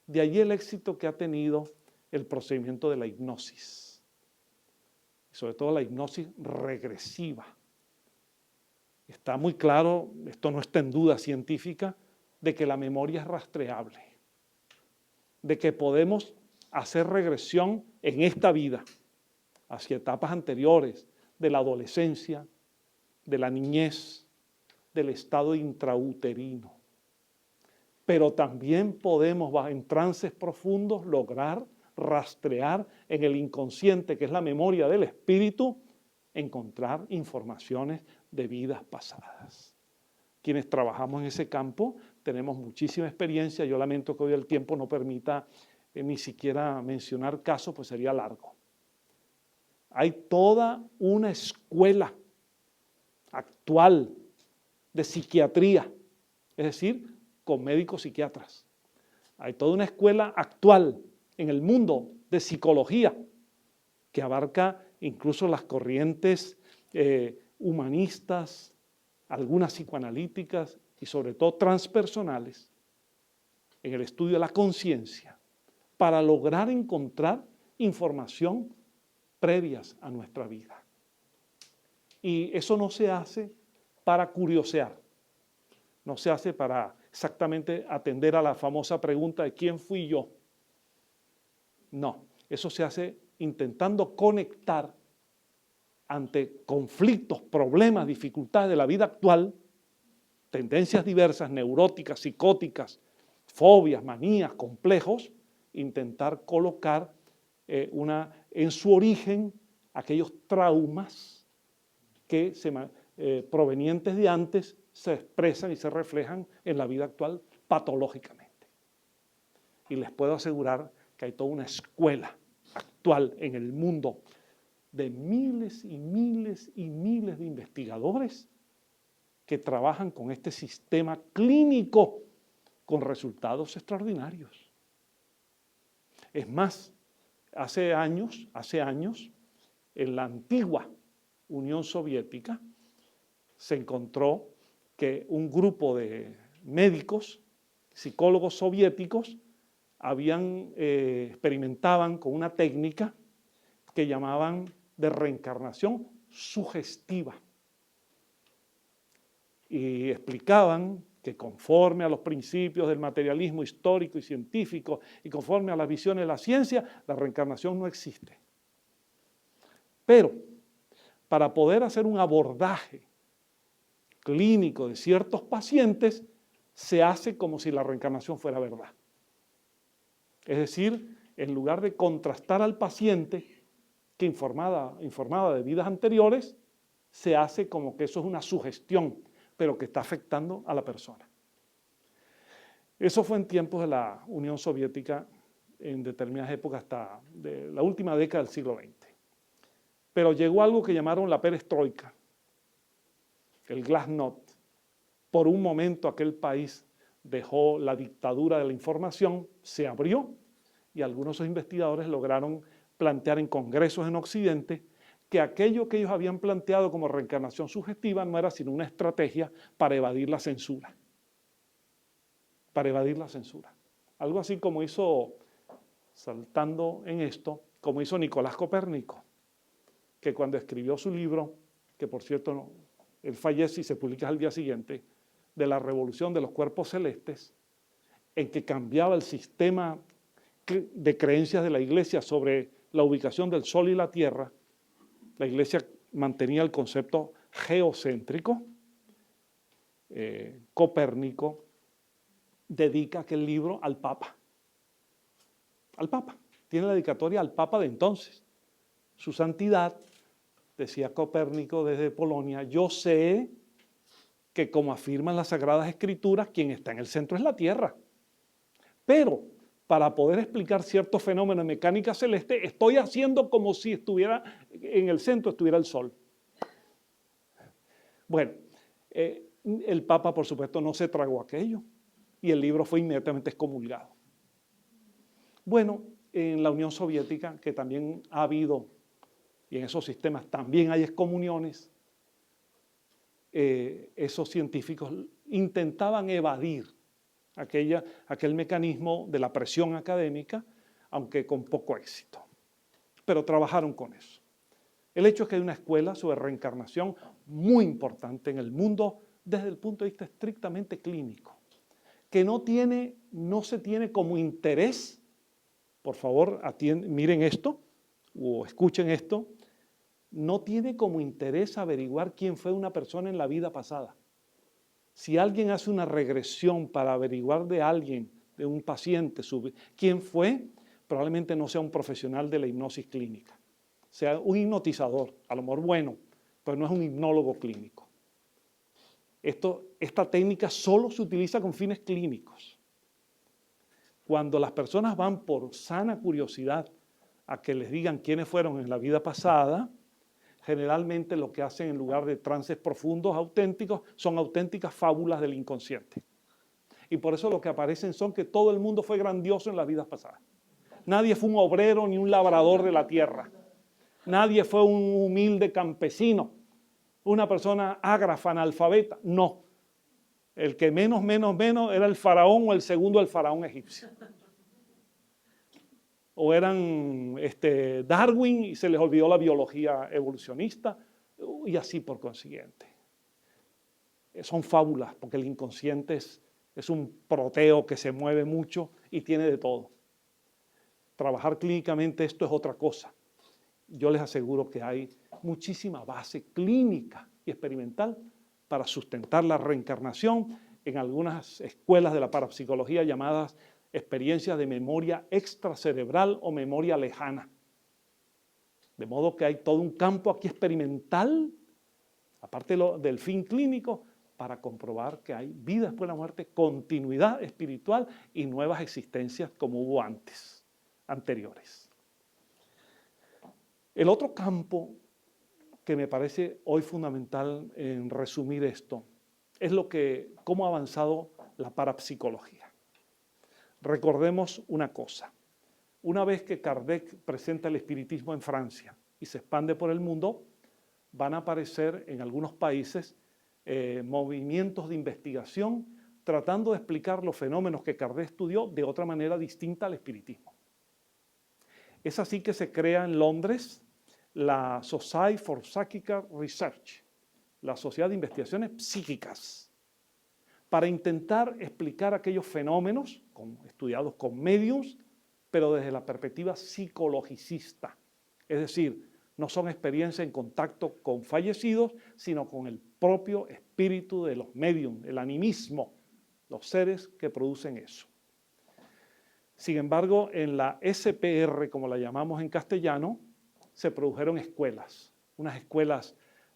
De allí el éxito que ha tenido el procedimiento de la hipnosis, sobre todo la hipnosis regresiva. Está muy claro, esto no está en duda científica, de que la memoria es rastreable, de que podemos hacer regresión en esta vida hacia etapas anteriores de la adolescencia, de la niñez, del estado intrauterino. Pero también podemos, en trances profundos, lograr rastrear en el inconsciente, que es la memoria del espíritu, encontrar informaciones de vidas pasadas. Quienes trabajamos en ese campo tenemos muchísima experiencia. Yo lamento que hoy el tiempo no permita ni siquiera mencionar casos, pues sería largo. Hay toda una escuela actual de psiquiatría, es decir, con médicos psiquiatras. Hay toda una escuela actual en el mundo de psicología que abarca incluso las corrientes humanistas, algunas psicoanalíticas y sobre todo transpersonales, en el estudio de la conciencia, para lograr encontrar información previas a nuestra vida. Y eso no se hace para curiosear, no se hace para exactamente atender a la famosa pregunta de ¿quién fui yo? No, eso se hace intentando conectar ante conflictos, problemas, dificultades de la vida actual, tendencias diversas, neuróticas, psicóticas, fobias, manías, complejos, intentar colocar en su origen aquellos traumas que provenientes de antes se expresan y se reflejan en la vida actual patológicamente. Y les puedo asegurar que hay toda una escuela actual en el mundo de miles y miles y miles de investigadores que trabajan con este sistema clínico con resultados extraordinarios. Es más, hace años, en la antigua Unión Soviética, se encontró que un grupo de médicos, psicólogos soviéticos, experimentaban con una técnica que llamaban de reencarnación sugestiva. Y explicaban que conforme a los principios del materialismo histórico y científico y conforme a las visiones de la ciencia, la reencarnación no existe. Pero para poder hacer un abordaje clínico de ciertos pacientes, se hace como si la reencarnación fuera verdad. Es decir, en lugar de contrastar al paciente que informada de vidas anteriores, se hace como que eso es una sugestión, pero que está afectando a la persona. Eso fue en tiempos de la Unión Soviética, en determinadas épocas hasta de la última década del siglo XX. Pero llegó algo que llamaron la perestroika, el glasnost. Por un momento aquel país dejó la dictadura de la información, se abrió y algunos de los investigadores lograron plantear en congresos en Occidente que aquello que ellos habían planteado como reencarnación sugestiva no era sino una estrategia para evadir la censura. Para evadir la censura. Algo así como hizo, saltando en esto, como hizo Nicolás Copérnico, que cuando escribió su libro, que por cierto él fallece y se publica al día siguiente, de la revolución de los cuerpos celestes, en que cambiaba el sistema de creencias de la Iglesia sobre la ubicación del Sol y la Tierra. La Iglesia mantenía el concepto geocéntrico. Copérnico dedica aquel libro al Papa. Al Papa. Tiene la dedicatoria al Papa de entonces. Su santidad, decía Copérnico desde Polonia, yo sé que como afirman las Sagradas Escrituras, quien está en el centro es la Tierra. Pero para poder explicar ciertos fenómenos de mecánica celeste, estoy haciendo como si estuviera en el centro, estuviera el Sol. Bueno, el Papa, por supuesto, no se tragó aquello y el libro fue inmediatamente excomulgado. Bueno, en la Unión Soviética, que también ha habido, y en esos sistemas también hay excomuniones, esos científicos intentaban evadir aquel mecanismo de la presión académica, aunque con poco éxito. Pero trabajaron con eso. El hecho es que hay una escuela sobre reencarnación muy importante en el mundo desde el punto de vista estrictamente clínico, que no se tiene como interés, por favor miren esto o escuchen esto, no tiene como interés averiguar quién fue una persona en la vida pasada. Si alguien hace una regresión para averiguar de alguien, de un paciente, quién fue, probablemente no sea un profesional de la hipnosis clínica. Sea un hipnotizador, a lo mejor bueno, pero no es un hipnólogo clínico. Esta técnica solo se utiliza con fines clínicos. Cuando las personas van por sana curiosidad a que les digan quiénes fueron en la vida pasada, generalmente lo que hacen en lugar de trances profundos, auténticos, son auténticas fábulas del inconsciente. Y por eso lo que aparecen son que todo el mundo fue grandioso en las vidas pasadas. Nadie fue un obrero ni un labrador de la tierra. Nadie fue un humilde campesino, una persona ágrafa, analfabeta. No. El que menos era el faraón o el segundo del faraón egipcio. O eran Darwin y se les olvidó la biología evolucionista y así por consiguiente. Son fábulas porque el inconsciente es un proteo que se mueve mucho y tiene de todo. Trabajar clínicamente esto es otra cosa. Yo les aseguro que hay muchísima base clínica y experimental para sustentar la reencarnación en algunas escuelas de la parapsicología llamadas experiencias de memoria extracerebral o memoria lejana. De modo que hay todo un campo aquí experimental, aparte del fin clínico, para comprobar que hay vida después de la muerte, continuidad espiritual y nuevas existencias como hubo anteriores. El otro campo que me parece hoy fundamental en resumir esto es cómo ha avanzado la parapsicología. Recordemos una cosa. Una vez que Kardec presenta el espiritismo en Francia y se expande por el mundo, van a aparecer en algunos países movimientos de investigación tratando de explicar los fenómenos que Kardec estudió de otra manera distinta al espiritismo. Es así que se crea en Londres la Society for Psychical Research, la Sociedad de Investigaciones Psíquicas, para intentar explicar aquellos fenómenos estudiados con médiums, pero desde la perspectiva psicologicista. Es decir, no son experiencias en contacto con fallecidos, sino con el propio espíritu de los médiums, el animismo, los seres que producen eso. Sin embargo, en la SPR, como la llamamos en castellano, se produjeron escuelas, unas escuelas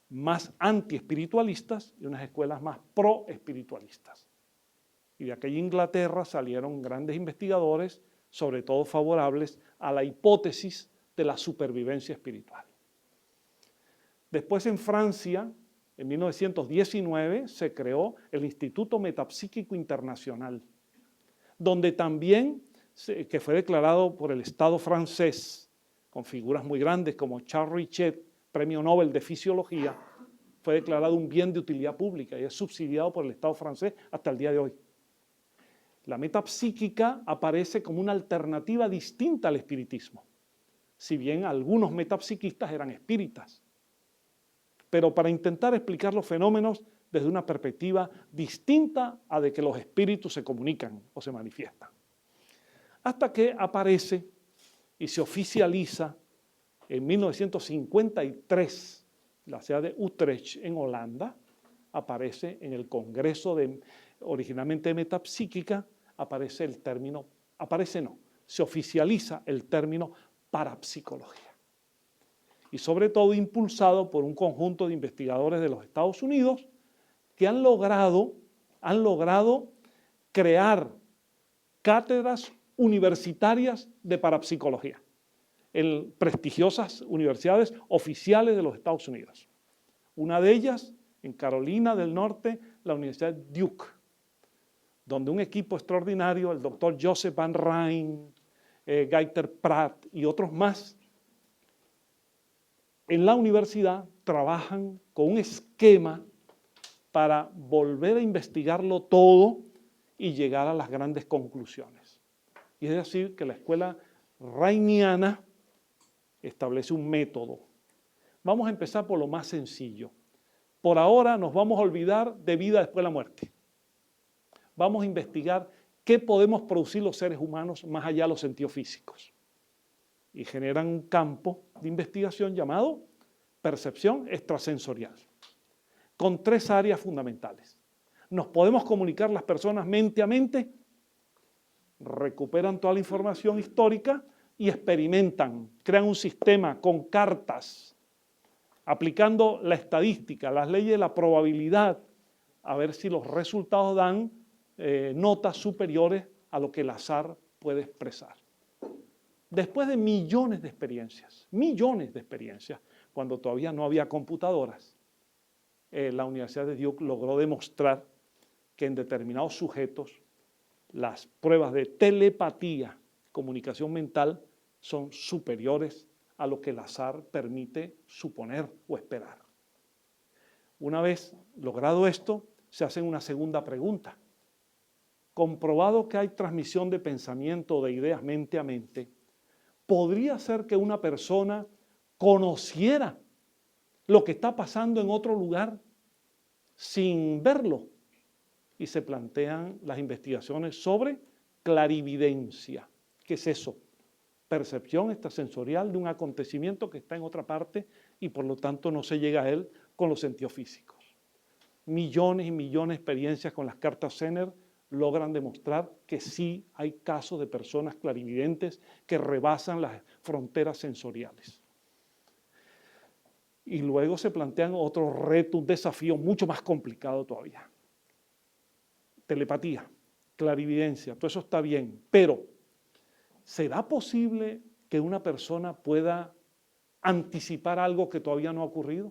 más anti-espiritualistas y unas escuelas más pro-espiritualistas. Y de aquella Inglaterra salieron grandes investigadores, sobre todo favorables a la hipótesis de la supervivencia espiritual. Después en Francia, en 1919, se creó el Instituto Metapsíquico Internacional, donde también, que fue declarado por el Estado francés, con figuras muy grandes como Charles Richet, Premio Nobel de Fisiología, fue declarado un bien de utilidad pública y es subsidiado por el Estado francés hasta el día de hoy. La metapsíquica aparece como una alternativa distinta al espiritismo, si bien algunos metapsiquistas eran espíritas, pero para intentar explicar los fenómenos desde una perspectiva distinta a de que los espíritus se comunican o se manifiestan. Hasta que aparece y se oficializa en 1953, la ciudad de Utrecht, en Holanda, aparece en el Congreso originalmente de Metapsíquica, aparece el término, se oficializa el término parapsicología. Y sobre todo impulsado por un conjunto de investigadores de los Estados Unidos que han logrado crear cátedras universitarias de parapsicología en prestigiosas universidades oficiales de los Estados Unidos. Una de ellas, en Carolina del Norte, la Universidad Duke, donde un equipo extraordinario, el doctor Joseph Van Rijn, Gaiter Pratt y otros más, en la universidad trabajan con un esquema para volver a investigarlo todo y llegar a las grandes conclusiones. Y es decir, que la escuela reiniana establece un método. Vamos a empezar por lo más sencillo. Por ahora nos vamos a olvidar de vida después de la muerte. Vamos a investigar qué podemos producir los seres humanos más allá de los sentidos físicos. Y generan un campo de investigación llamado percepción extrasensorial, con 3 áreas fundamentales. ¿Nos podemos comunicar las personas mente a mente? Recuperan toda la información histórica y experimentan, crean un sistema con cartas, aplicando la estadística, las leyes de la probabilidad, a ver si los resultados dan notas superiores a lo que el azar puede expresar. Después de millones de experiencias, cuando todavía no había computadoras, la Universidad de Duke logró demostrar que en determinados sujetos las pruebas de telepatía, comunicación mental, son superiores a lo que el azar permite suponer o esperar. Una vez logrado esto, se hace una segunda pregunta. Comprobado que hay transmisión de pensamiento, de ideas mente a mente, ¿podría ser que una persona conociera lo que está pasando en otro lugar sin verlo? Y se plantean las investigaciones sobre clarividencia. ¿Qué es eso? Percepción extrasensorial de un acontecimiento que está en otra parte y por lo tanto no se llega a él con los sentidos físicos. Millones y millones de experiencias con las cartas Zener logran demostrar que sí hay casos de personas clarividentes que rebasan las fronteras sensoriales. Y luego se plantean otros retos, un desafío mucho más complicado todavía. Telepatía, clarividencia, todo eso está bien, pero ¿será posible que una persona pueda anticipar algo que todavía no ha ocurrido?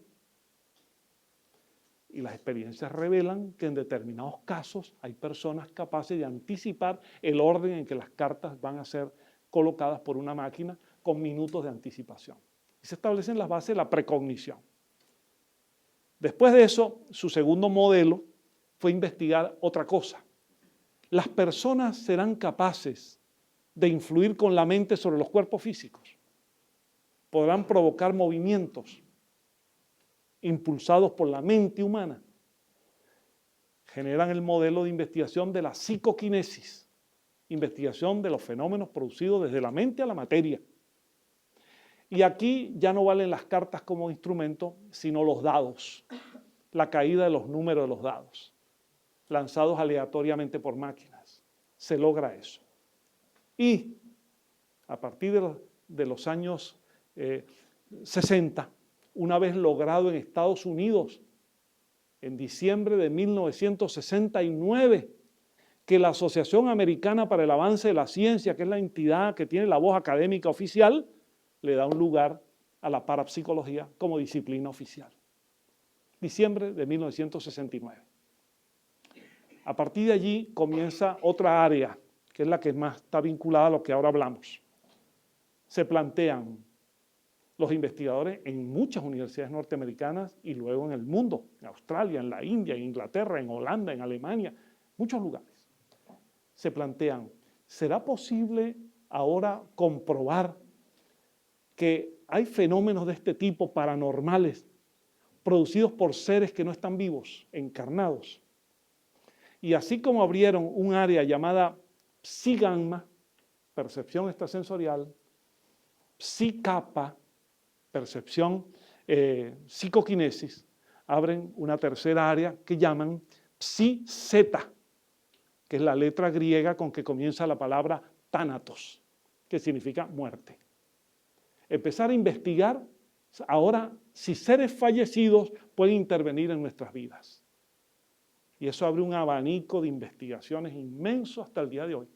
Y las experiencias revelan que en determinados casos hay personas capaces de anticipar el orden en que las cartas van a ser colocadas por una máquina con minutos de anticipación. Y se establecen las bases de la precognición. Después de eso, su segundo modelo fue investigar otra cosa. ¿Las personas serán capaces de influir con la mente sobre los cuerpos físicos? ¿Podrán provocar movimientos impulsados por la mente humana? Generan el modelo de investigación de la psicoquinesis, investigación de los fenómenos producidos desde la mente a la materia. Y aquí ya no valen las cartas como instrumento, sino los dados, la caída de los números de los dados, lanzados aleatoriamente por máquinas. Se logra eso. Y a partir de los años 60, una vez logrado en Estados Unidos, en diciembre de 1969, que la Asociación Americana para el Avance de la Ciencia, que es la entidad que tiene la voz académica oficial, le da un lugar a la parapsicología como disciplina oficial. Diciembre de 1969. A partir de allí comienza otra área, que es la que más está vinculada a lo que ahora hablamos. Se plantean los investigadores en muchas universidades norteamericanas y luego en el mundo, en Australia, en la India, en Inglaterra, en Holanda, en Alemania, muchos lugares. Se plantean, ¿será posible ahora comprobar que hay fenómenos de este tipo paranormales producidos por seres que no están vivos, encarnados? Y así como abrieron un área llamada Psi-Gamma, percepción extrasensorial, Psi-Kappa, percepción, psicoquinesis, abren una tercera área que llaman Psi-Zeta, que es la letra griega con que comienza la palabra Thanatos, que significa muerte. Empezar a investigar ahora si seres fallecidos pueden intervenir en nuestras vidas. Y eso abre un abanico de investigaciones inmenso hasta el día de hoy,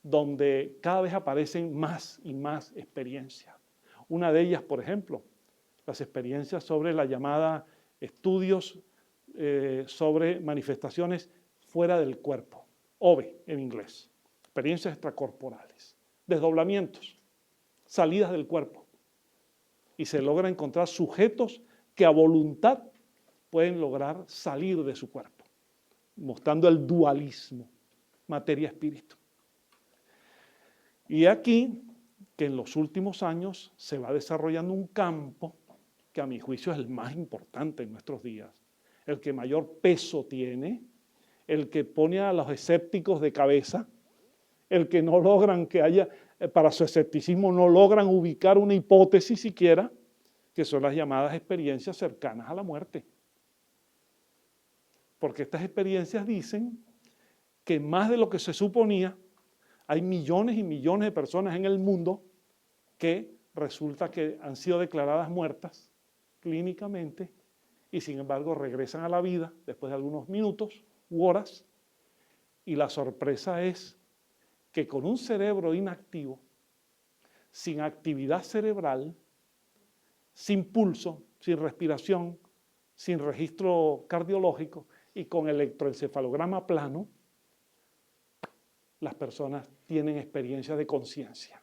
donde cada vez aparecen más y más experiencias. Una de ellas, por ejemplo, las experiencias sobre la llamada estudios sobre manifestaciones fuera del cuerpo, OVE en inglés, experiencias extracorporales, desdoblamientos, salidas del cuerpo. Y se logra encontrar sujetos que a voluntad pueden lograr salir de su cuerpo, mostrando el dualismo, materia-espíritu. Y aquí que en los últimos años se va desarrollando un campo que a mi juicio es el más importante en nuestros días, el que mayor peso tiene, el que pone a los escépticos de cabeza, el que no logran que haya, para su escepticismo no logran ubicar una hipótesis siquiera, que son las llamadas experiencias cercanas a la muerte. Porque estas experiencias dicen que más de lo que se suponía, hay millones y millones de personas en el mundo que resulta que han sido declaradas muertas clínicamente y sin embargo regresan a la vida después de algunos minutos u horas, y la sorpresa es que con un cerebro inactivo, sin actividad cerebral, sin pulso, sin respiración, sin registro cardiológico y con electroencefalograma plano, las personas tienen experiencia de conciencia.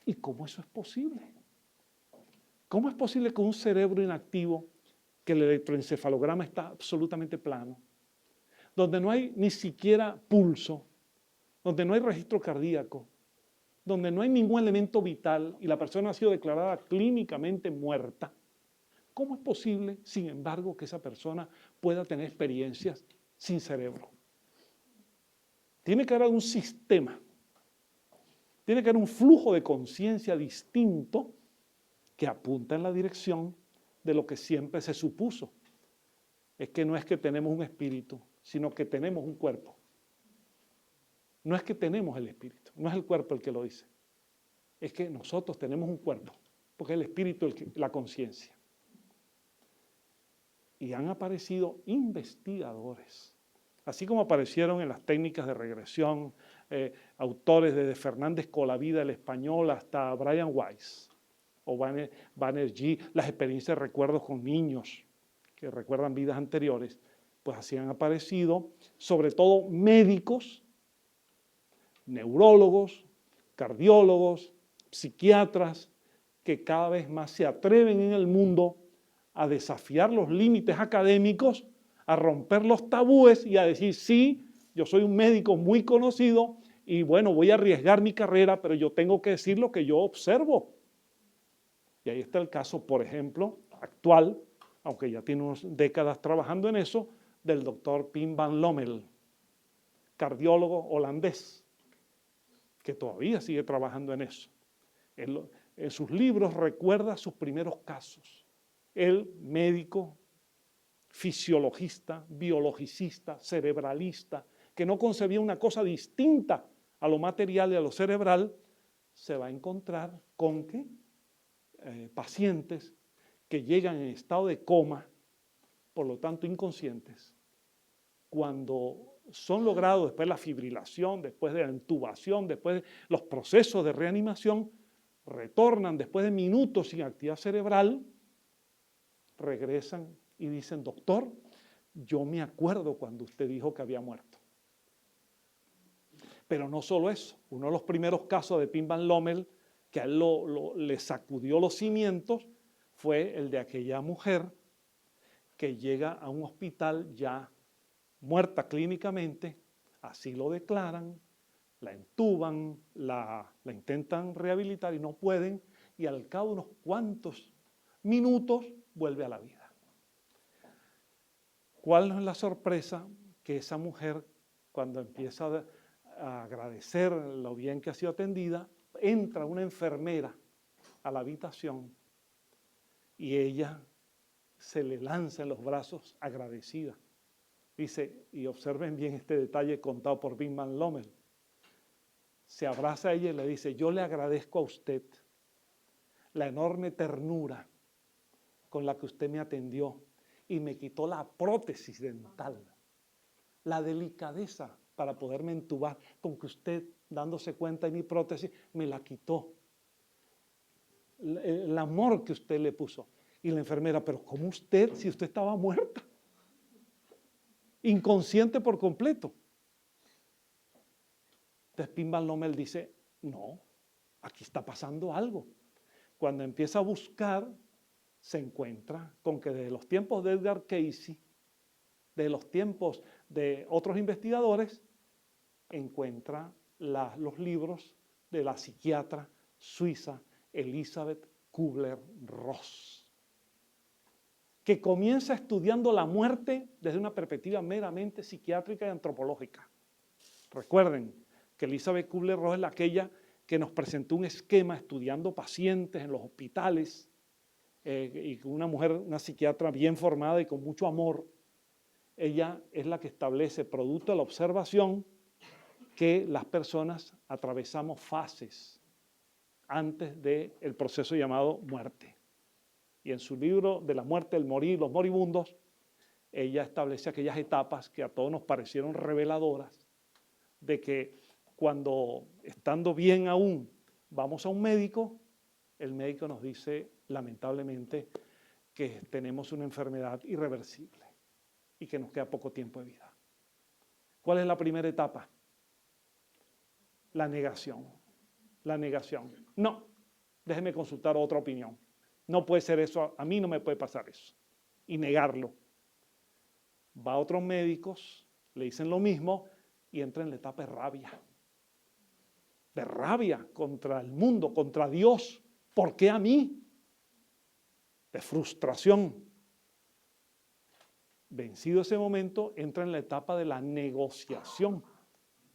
¿Y cómo eso es posible? ¿Cómo es posible que un cerebro inactivo, que el electroencefalograma está absolutamente plano, donde no hay ni siquiera pulso, donde no hay registro cardíaco, donde no hay ningún elemento vital y la persona ha sido declarada clínicamente muerta, cómo es posible, sin embargo, que esa persona pueda tener experiencias sin cerebro? Tiene que haber un sistema, tiene que haber un flujo de conciencia distinto que apunta en la dirección de lo que siempre se supuso. Es que no es que tenemos un espíritu, sino que tenemos un cuerpo. No es que tenemos el espíritu, no es el cuerpo el que lo dice. Es que nosotros tenemos un cuerpo, porque es el espíritu la conciencia. Y han aparecido investigadores, así como aparecieron en las técnicas de regresión, autores desde Fernández Colavida, el español, hasta Brian Weiss o Banerjee, las experiencias de recuerdos con niños que recuerdan vidas anteriores, pues así han aparecido, sobre todo médicos, neurólogos, cardiólogos, psiquiatras, que cada vez más se atreven en el mundo a desafiar los límites académicos, a romper los tabúes y a decir, sí, yo soy un médico muy conocido y bueno, voy a arriesgar mi carrera, pero yo tengo que decir lo que yo observo. Y ahí está el caso, por ejemplo, actual, aunque ya tiene unas décadas trabajando en eso, del doctor Pim van Lommel, cardiólogo holandés, que todavía sigue trabajando en eso. En sus libros recuerda sus primeros casos. Él, médico, fisiologista, biologicista, cerebralista, que no concebía una cosa distinta a lo material y a lo cerebral, se va a encontrar con que pacientes que llegan en estado de coma, por lo tanto inconscientes, cuando son logrados después de la fibrilación, después de la intubación, después de los procesos de reanimación, retornan después de minutos sin actividad cerebral, regresan y dicen, doctor, yo me acuerdo cuando usted dijo que había muerto. Pero no solo eso, uno de los primeros casos de Pim Van Lommel que a él le sacudió los cimientos fue el de aquella mujer que llega a un hospital ya muerta clínicamente, así lo declaran, la entuban, la intentan rehabilitar y no pueden, y al cabo de unos cuantos minutos vuelve a la vida. ¿Cuál es la sorpresa? Que esa mujer, cuando empieza a agradecer lo bien que ha sido atendida, entra una enfermera a la habitación y ella se le lanza en los brazos agradecida. Dice, y observen bien este detalle contado por Pim Van Lommel, se abraza a ella y le dice, yo le agradezco a usted la enorme ternura con la que usted me atendió y me quitó la prótesis dental, la delicadeza para poderme entubar, con que usted, dándose cuenta de mi prótesis, me la quitó. El amor que usted le puso. Y la enfermera, pero ¿cómo usted, si usted estaba muerta? Inconsciente por completo. Entonces Pim Van Lommel dice, no, aquí está pasando algo. Cuando empieza a buscar, se encuentra con que desde los tiempos de Edgar Cayce, de los tiempos de otros investigadores, encuentra los libros de la psiquiatra suiza Elisabeth Kubler-Ross, que comienza estudiando la muerte desde una perspectiva meramente psiquiátrica y antropológica. Recuerden que Elisabeth Kubler-Ross es aquella que nos presentó un esquema estudiando pacientes en los hospitales, y una mujer, una psiquiatra bien formada y con mucho amor. Ella es la que establece, producto de la observación, que las personas atravesamos fases antes del proceso llamado muerte. Y en su libro de la muerte, el morir, los moribundos, ella establece aquellas etapas que a todos nos parecieron reveladoras, de que cuando, estando bien aún, vamos a un médico, el médico nos dice, lamentablemente, que tenemos una enfermedad irreversible y que nos queda poco tiempo de vida. ¿Cuál es la primera etapa? La negación. La negación. No, déjeme consultar otra opinión. No puede ser eso, a mí no me puede pasar eso. Y negarlo. Va a otros médicos, le dicen lo mismo y entra en la etapa de rabia. De rabia contra el mundo, contra Dios. ¿Por qué a mí? De frustración. Vencido ese momento, entra en la etapa de la negociación.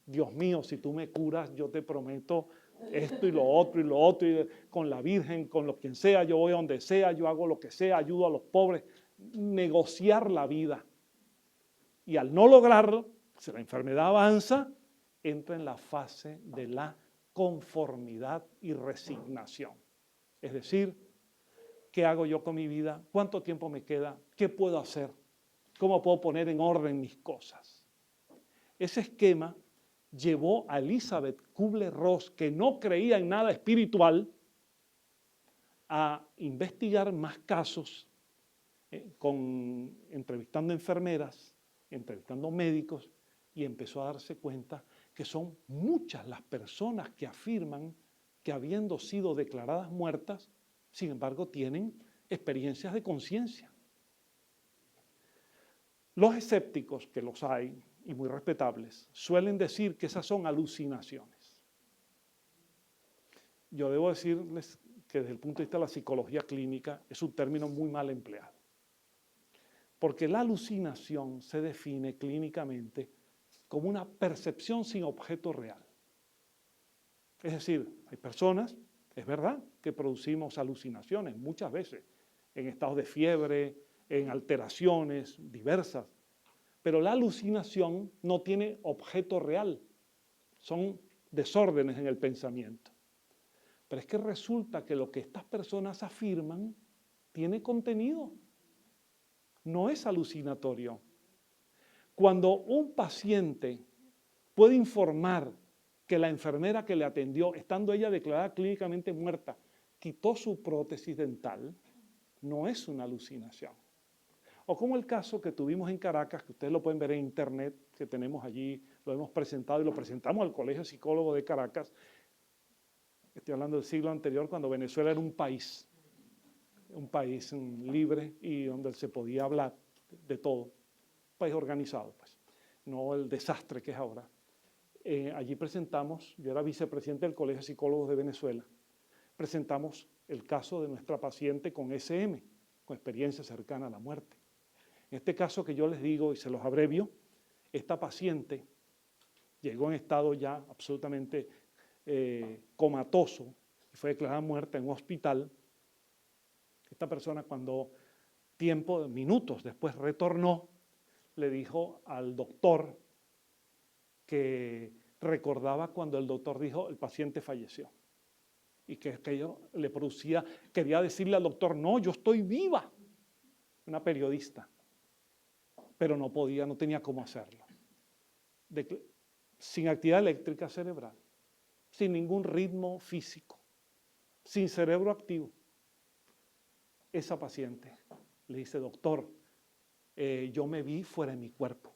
Dios mío, si tú me curas, yo te prometo esto y lo otro, y con la Virgen, con lo quien sea, yo voy a donde sea, yo hago lo que sea, ayudo a los pobres. Negociar la vida. Y al no lograrlo, si la enfermedad avanza, entra en la fase de la conformidad y resignación. Es decir, ¿qué hago yo con mi vida? ¿Cuánto tiempo me queda? ¿Qué puedo hacer? ¿Cómo puedo poner en orden mis cosas? Ese esquema llevó a Elisabeth Kubler-Ross, que no creía en nada espiritual, a investigar más casos, entrevistando enfermeras, entrevistando médicos, y empezó a darse cuenta que son muchas las personas que afirman que habiendo sido declaradas muertas, sin embargo tienen experiencias de conciencia. Los escépticos, que los hay, y muy respetables, suelen decir que esas son alucinaciones. Yo debo decirles que desde el punto de vista de la psicología clínica es un término muy mal empleado. Porque la alucinación se define clínicamente como una percepción sin objeto real. Es decir, hay personas, es verdad, que producimos alucinaciones muchas veces, en estados de fiebre, en alteraciones diversas, pero la alucinación no tiene objeto real, son desórdenes en el pensamiento. Pero es que resulta que lo que estas personas afirman tiene contenido, no es alucinatorio. Cuando un paciente puede informar que la enfermera que le atendió, estando ella declarada clínicamente muerta, quitó su prótesis dental, no es una alucinación. O como el caso que tuvimos en Caracas, que ustedes lo pueden ver en internet, que tenemos allí, lo hemos presentado y lo presentamos al Colegio de Psicólogos de Caracas. Estoy hablando del siglo anterior, cuando Venezuela era un país libre y donde se podía hablar de todo, un país organizado, pues, no el desastre que es ahora. Allí presentamos, yo era vicepresidente del Colegio de Psicólogos de Venezuela, presentamos el caso de nuestra paciente con SM, con experiencia cercana a la muerte. En este caso que yo les digo y se los abrevio, esta paciente llegó en estado ya absolutamente comatoso y fue declarada muerta en un hospital. Esta persona cuando minutos después retornó, le dijo al doctor que recordaba cuando el doctor dijo el paciente falleció y que aquello le producía, quería decirle al doctor, no, yo estoy viva, una periodista, pero no podía, no tenía cómo hacerlo. Sin actividad eléctrica cerebral, sin ningún ritmo físico, sin cerebro activo. Esa paciente le dice, doctor, yo me vi fuera de mi cuerpo.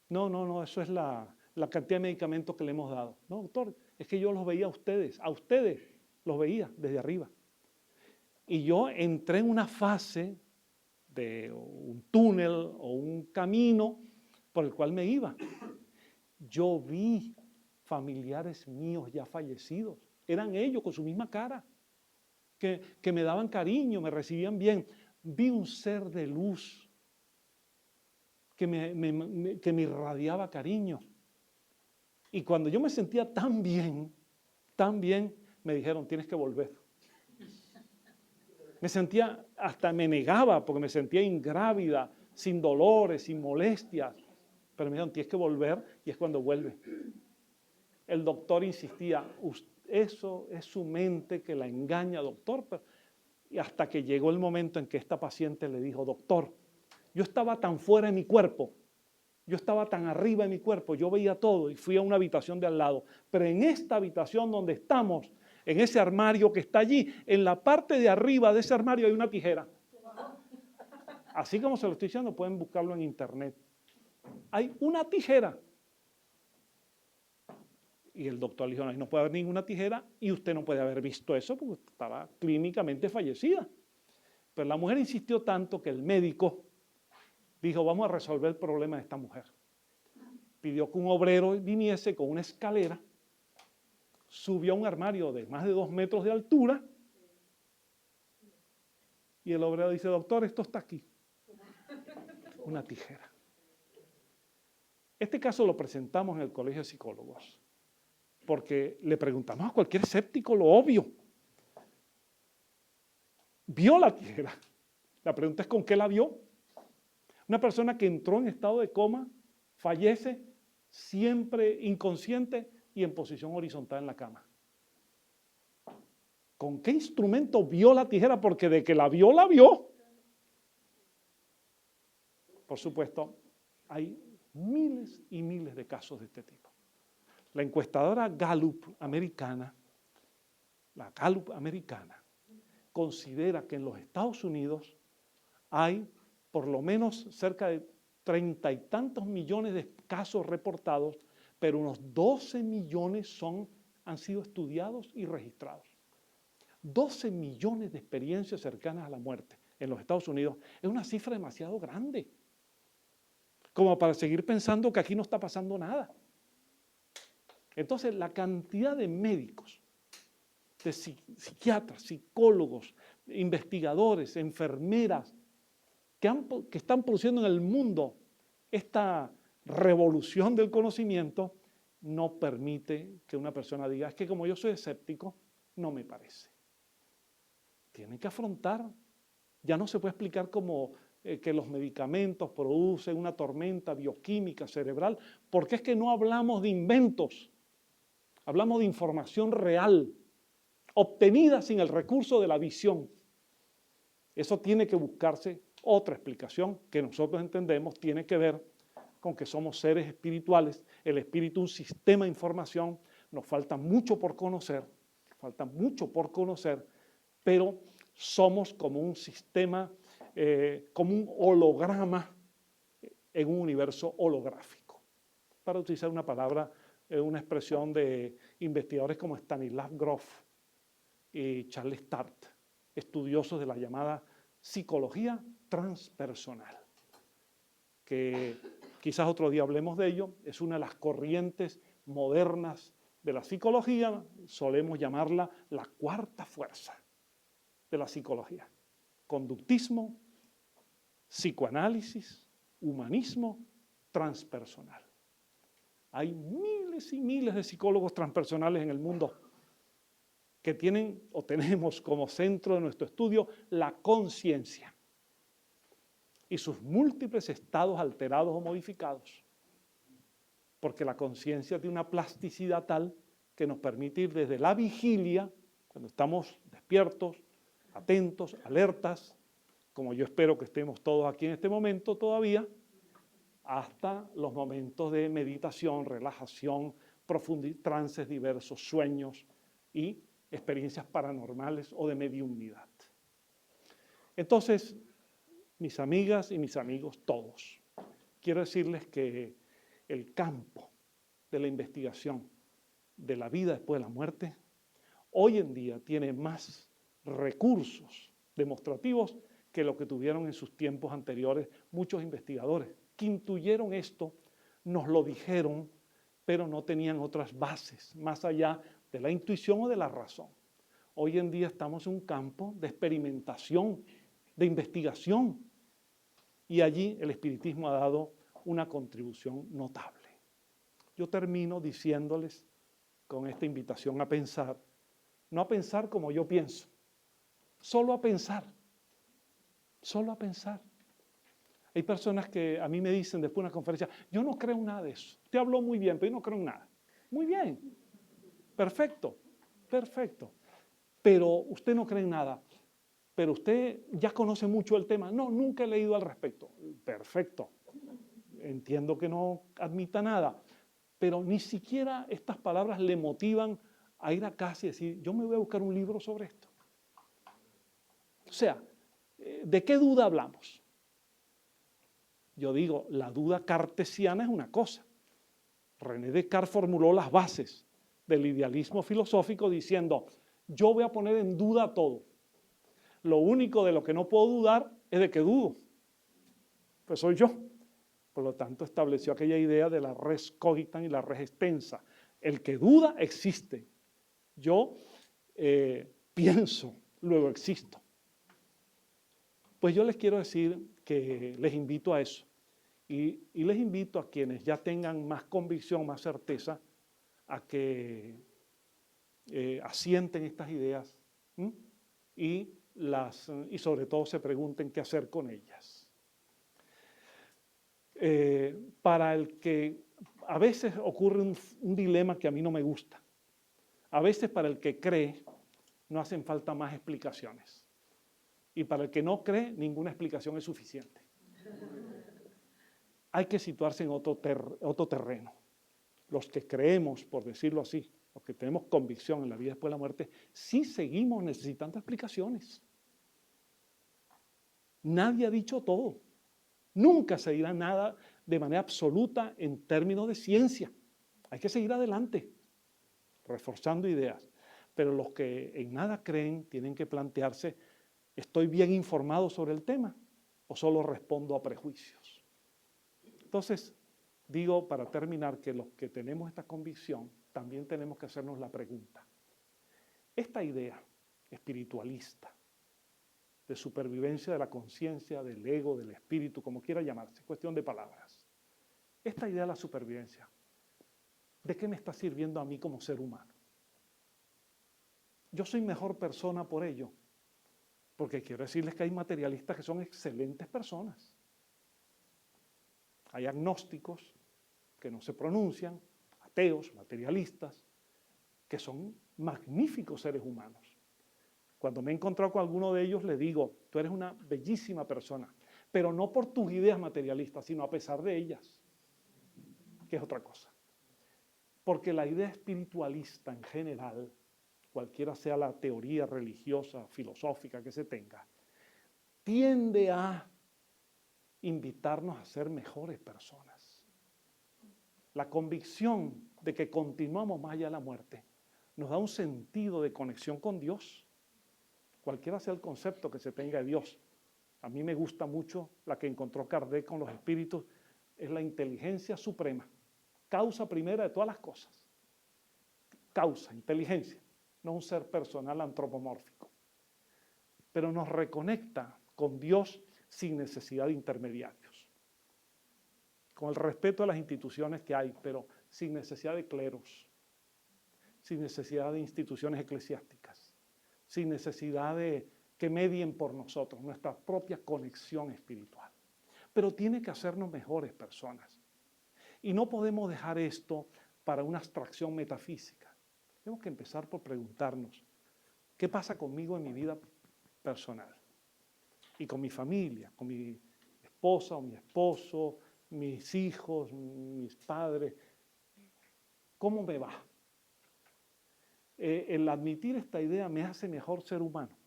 No, eso es la cantidad de medicamentos que le hemos dado. No, doctor, es que yo los veía a ustedes los veía desde arriba. Y yo entré en una fase de un túnel o un camino por el cual me iba. Yo vi familiares míos ya fallecidos, eran ellos con su misma cara, que me daban cariño, me recibían bien. Vi un ser de luz que me irradiaba cariño. Y cuando yo me sentía tan bien, me dijeron, tienes que volver. Me negaba porque me sentía ingrávida, sin dolores, sin molestias. Pero me dijeron, tienes que volver, y es cuando vuelve. El doctor insistía, eso es su mente que la engaña, doctor. Y hasta que llegó el momento en que esta paciente le dijo, doctor, yo estaba tan fuera de mi cuerpo, yo estaba tan arriba de mi cuerpo, yo veía todo y fui a una habitación de al lado. Pero en esta habitación donde estamos, en ese armario que está allí, en la parte de arriba de ese armario hay una tijera. Así como se lo estoy diciendo, pueden buscarlo en internet. Hay una tijera. Y el doctor le dijo, no puede haber ninguna tijera y usted no puede haber visto eso porque estaba clínicamente fallecida. Pero la mujer insistió tanto que el médico dijo, vamos a resolver el problema de esta mujer. Pidió que un obrero viniese con una escalera, subió a un armario de más de 2 metros de altura y el obrero dice, doctor, esto está aquí. Una tijera. Este caso lo presentamos en el Colegio de Psicólogos porque le preguntamos a cualquier escéptico lo obvio. ¿Vio la tijera? La pregunta es, ¿con qué la vio? Una persona que entró en estado de coma, fallece, siempre inconsciente y en posición horizontal en la cama. ¿Con qué instrumento vio la tijera? Porque de que la vio, la vio. Por supuesto, hay miles y miles de casos de este tipo. La encuestadora Gallup americana, considera que en los Estados Unidos hay por lo menos cerca de 30 y tantos millones de casos reportados, pero unos 12 millones han sido estudiados y registrados. 12 millones de experiencias cercanas a la muerte en los Estados Unidos es una cifra demasiado grande, como para seguir pensando que aquí no está pasando nada. Entonces, la cantidad de médicos, de psiquiatras, psicólogos, investigadores, enfermeras, que están produciendo en el mundo esta revolución del conocimiento, no permite que una persona diga, es que como yo soy escéptico, no me parece. Tienen que afrontar. Ya no se puede explicar como que los medicamentos producen una tormenta bioquímica cerebral, porque es que no hablamos de inventos, hablamos de información real, obtenida sin el recurso de la visión. Eso tiene que buscarse otra explicación que nosotros entendemos tiene que ver con que somos seres espirituales, el espíritu un sistema de información, nos falta mucho por conocer, pero somos como un sistema, como un holograma en un universo holográfico. Para utilizar una palabra, una expresión de investigadores como Stanislav Grof y Charles Tart, estudiosos de la llamada psicología transpersonal, que quizás otro día hablemos de ello, es una de las corrientes modernas de la psicología, solemos llamarla la cuarta fuerza de la psicología. Conductismo, psicoanálisis, humanismo, transpersonal. Hay miles y miles de psicólogos transpersonales en el mundo que tienen o tenemos como centro de nuestro estudio la conciencia y sus múltiples estados alterados o modificados. Porque la conciencia tiene una plasticidad tal que nos permite ir desde la vigilia, cuando estamos despiertos, atentos, alertas, como yo espero que estemos todos aquí en este momento todavía, hasta los momentos de meditación, relajación, trances diversos, sueños y experiencias paranormales o de mediunidad. Entonces, mis amigas y mis amigos, todos, quiero decirles que el campo de la investigación de la vida después de la muerte, hoy en día tiene más recursos demostrativos que lo que tuvieron en sus tiempos anteriores muchos investigadores que intuyeron esto, nos lo dijeron, pero no tenían otras bases, más allá de la intuición o de la razón. Hoy en día estamos en un campo de experimentación, de investigación, y allí el espiritismo ha dado una contribución notable. Yo termino diciéndoles con esta invitación a pensar, no a pensar como yo pienso, solo a pensar, solo a pensar. Hay personas que a mí me dicen después de una conferencia, yo no creo en nada de eso. Usted habló muy bien, pero yo no creo en nada. Muy bien, perfecto, perfecto. Pero usted no cree en nada, pero usted ya conoce mucho el tema. No, nunca he leído al respecto. Perfecto, entiendo que no admita nada, pero ni siquiera estas palabras le motivan a ir a casa y decir, yo me voy a buscar un libro sobre esto. O sea, ¿de qué duda hablamos? Yo digo, la duda cartesiana es una cosa. René Descartes formuló las bases del idealismo filosófico diciendo, yo voy a poner en duda todo. Lo único de lo que no puedo dudar es de que dudo. Pues soy yo. Por lo tanto, estableció aquella idea de la res cogitans y la res extensa. El que duda existe. Yo pienso, luego existo. Pues yo les quiero decir que les invito a eso. Y les invito a quienes ya tengan más convicción, más certeza, a que asienten estas ideas y sobre todo se pregunten qué hacer con ellas. Para el que a veces ocurre un dilema que a mí no me gusta. A veces para el que cree no hacen falta más explicaciones. Y para el que no cree, ninguna explicación es suficiente. Hay que situarse en otro terreno. Los que creemos, por decirlo así, los que tenemos convicción en la vida después de la muerte, sí seguimos necesitando explicaciones. Nadie ha dicho todo. Nunca se dirá nada de manera absoluta en términos de ciencia. Hay que seguir adelante, reforzando ideas. Pero los que en nada creen tienen que plantearse, ¿estoy bien informado sobre el tema o solo respondo a prejuicios? Entonces, digo para terminar que los que tenemos esta convicción también tenemos que hacernos la pregunta. Esta idea espiritualista de supervivencia de la conciencia, del ego, del espíritu, como quiera llamarse, cuestión de palabras. Esta idea de la supervivencia, ¿de qué me está sirviendo a mí como ser humano? Yo soy mejor persona por ello, porque quiero decirles que hay materialistas que son excelentes personas. Hay agnósticos que no se pronuncian, ateos, materialistas, que son magníficos seres humanos. Cuando me he encontrado con alguno de ellos, le digo, tú eres una bellísima persona, pero no por tus ideas materialistas, sino a pesar de ellas. que es otra cosa. Porque la idea espiritualista en general, cualquiera sea la teoría religiosa, filosófica que se tenga, tiende a invitarnos a ser mejores personas. La convicción de que continuamos más allá de la muerte nos da un sentido de conexión con Dios, cualquiera sea el concepto que se tenga de Dios. A mí me gusta mucho la que encontró Kardec con los espíritus, es la inteligencia suprema, causa primera de todas las cosas. Causa, inteligencia, no un ser personal antropomórfico. Pero nos reconecta con Dios sin necesidad de intermediarios. Con el respeto a las instituciones que hay, pero sin necesidad de cleros, sin necesidad de instituciones eclesiásticas, sin necesidad de que medien por nosotros, nuestra propia conexión espiritual. Pero tiene que hacernos mejores personas. Y no podemos dejar esto para una abstracción metafísica. Tenemos que empezar por preguntarnos, ¿qué pasa conmigo en mi vida personal? Y con mi familia, con mi esposa o mi esposo, mis hijos, mis padres. ¿Cómo me va? El admitir esta idea me hace mejor ser humano.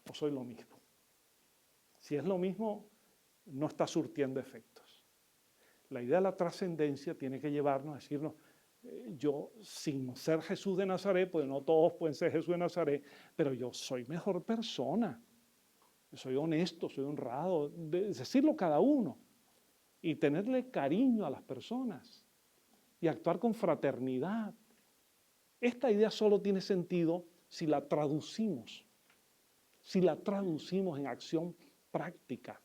¿O soy lo mismo? Si es lo mismo, no está surtiendo efectos. La idea de la trascendencia tiene que llevarnos a decirnos, yo sin ser Jesús de Nazaret, pues no todos pueden ser Jesús de Nazaret, pero yo soy mejor persona. Soy honesto, soy honrado, decirlo cada uno y tenerle cariño a las personas y actuar con fraternidad. Esta idea solo tiene sentido si la traducimos en acción práctica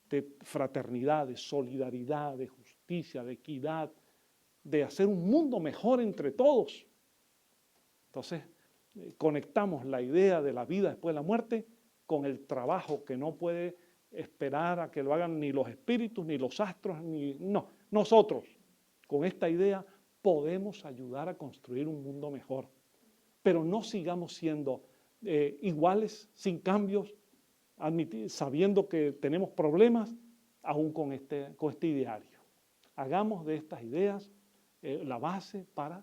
de fraternidad, de solidaridad, de justicia, de equidad, de hacer un mundo mejor entre todos. Entonces, conectamos la idea de la vida después de la muerte con el trabajo que no puede esperar a que lo hagan ni los espíritus, ni los astros, no, nosotros. Con esta idea podemos ayudar a construir un mundo mejor. Pero no sigamos siendo iguales, sin cambios, sabiendo que tenemos problemas, aún con este ideario. Hagamos de estas ideas la base para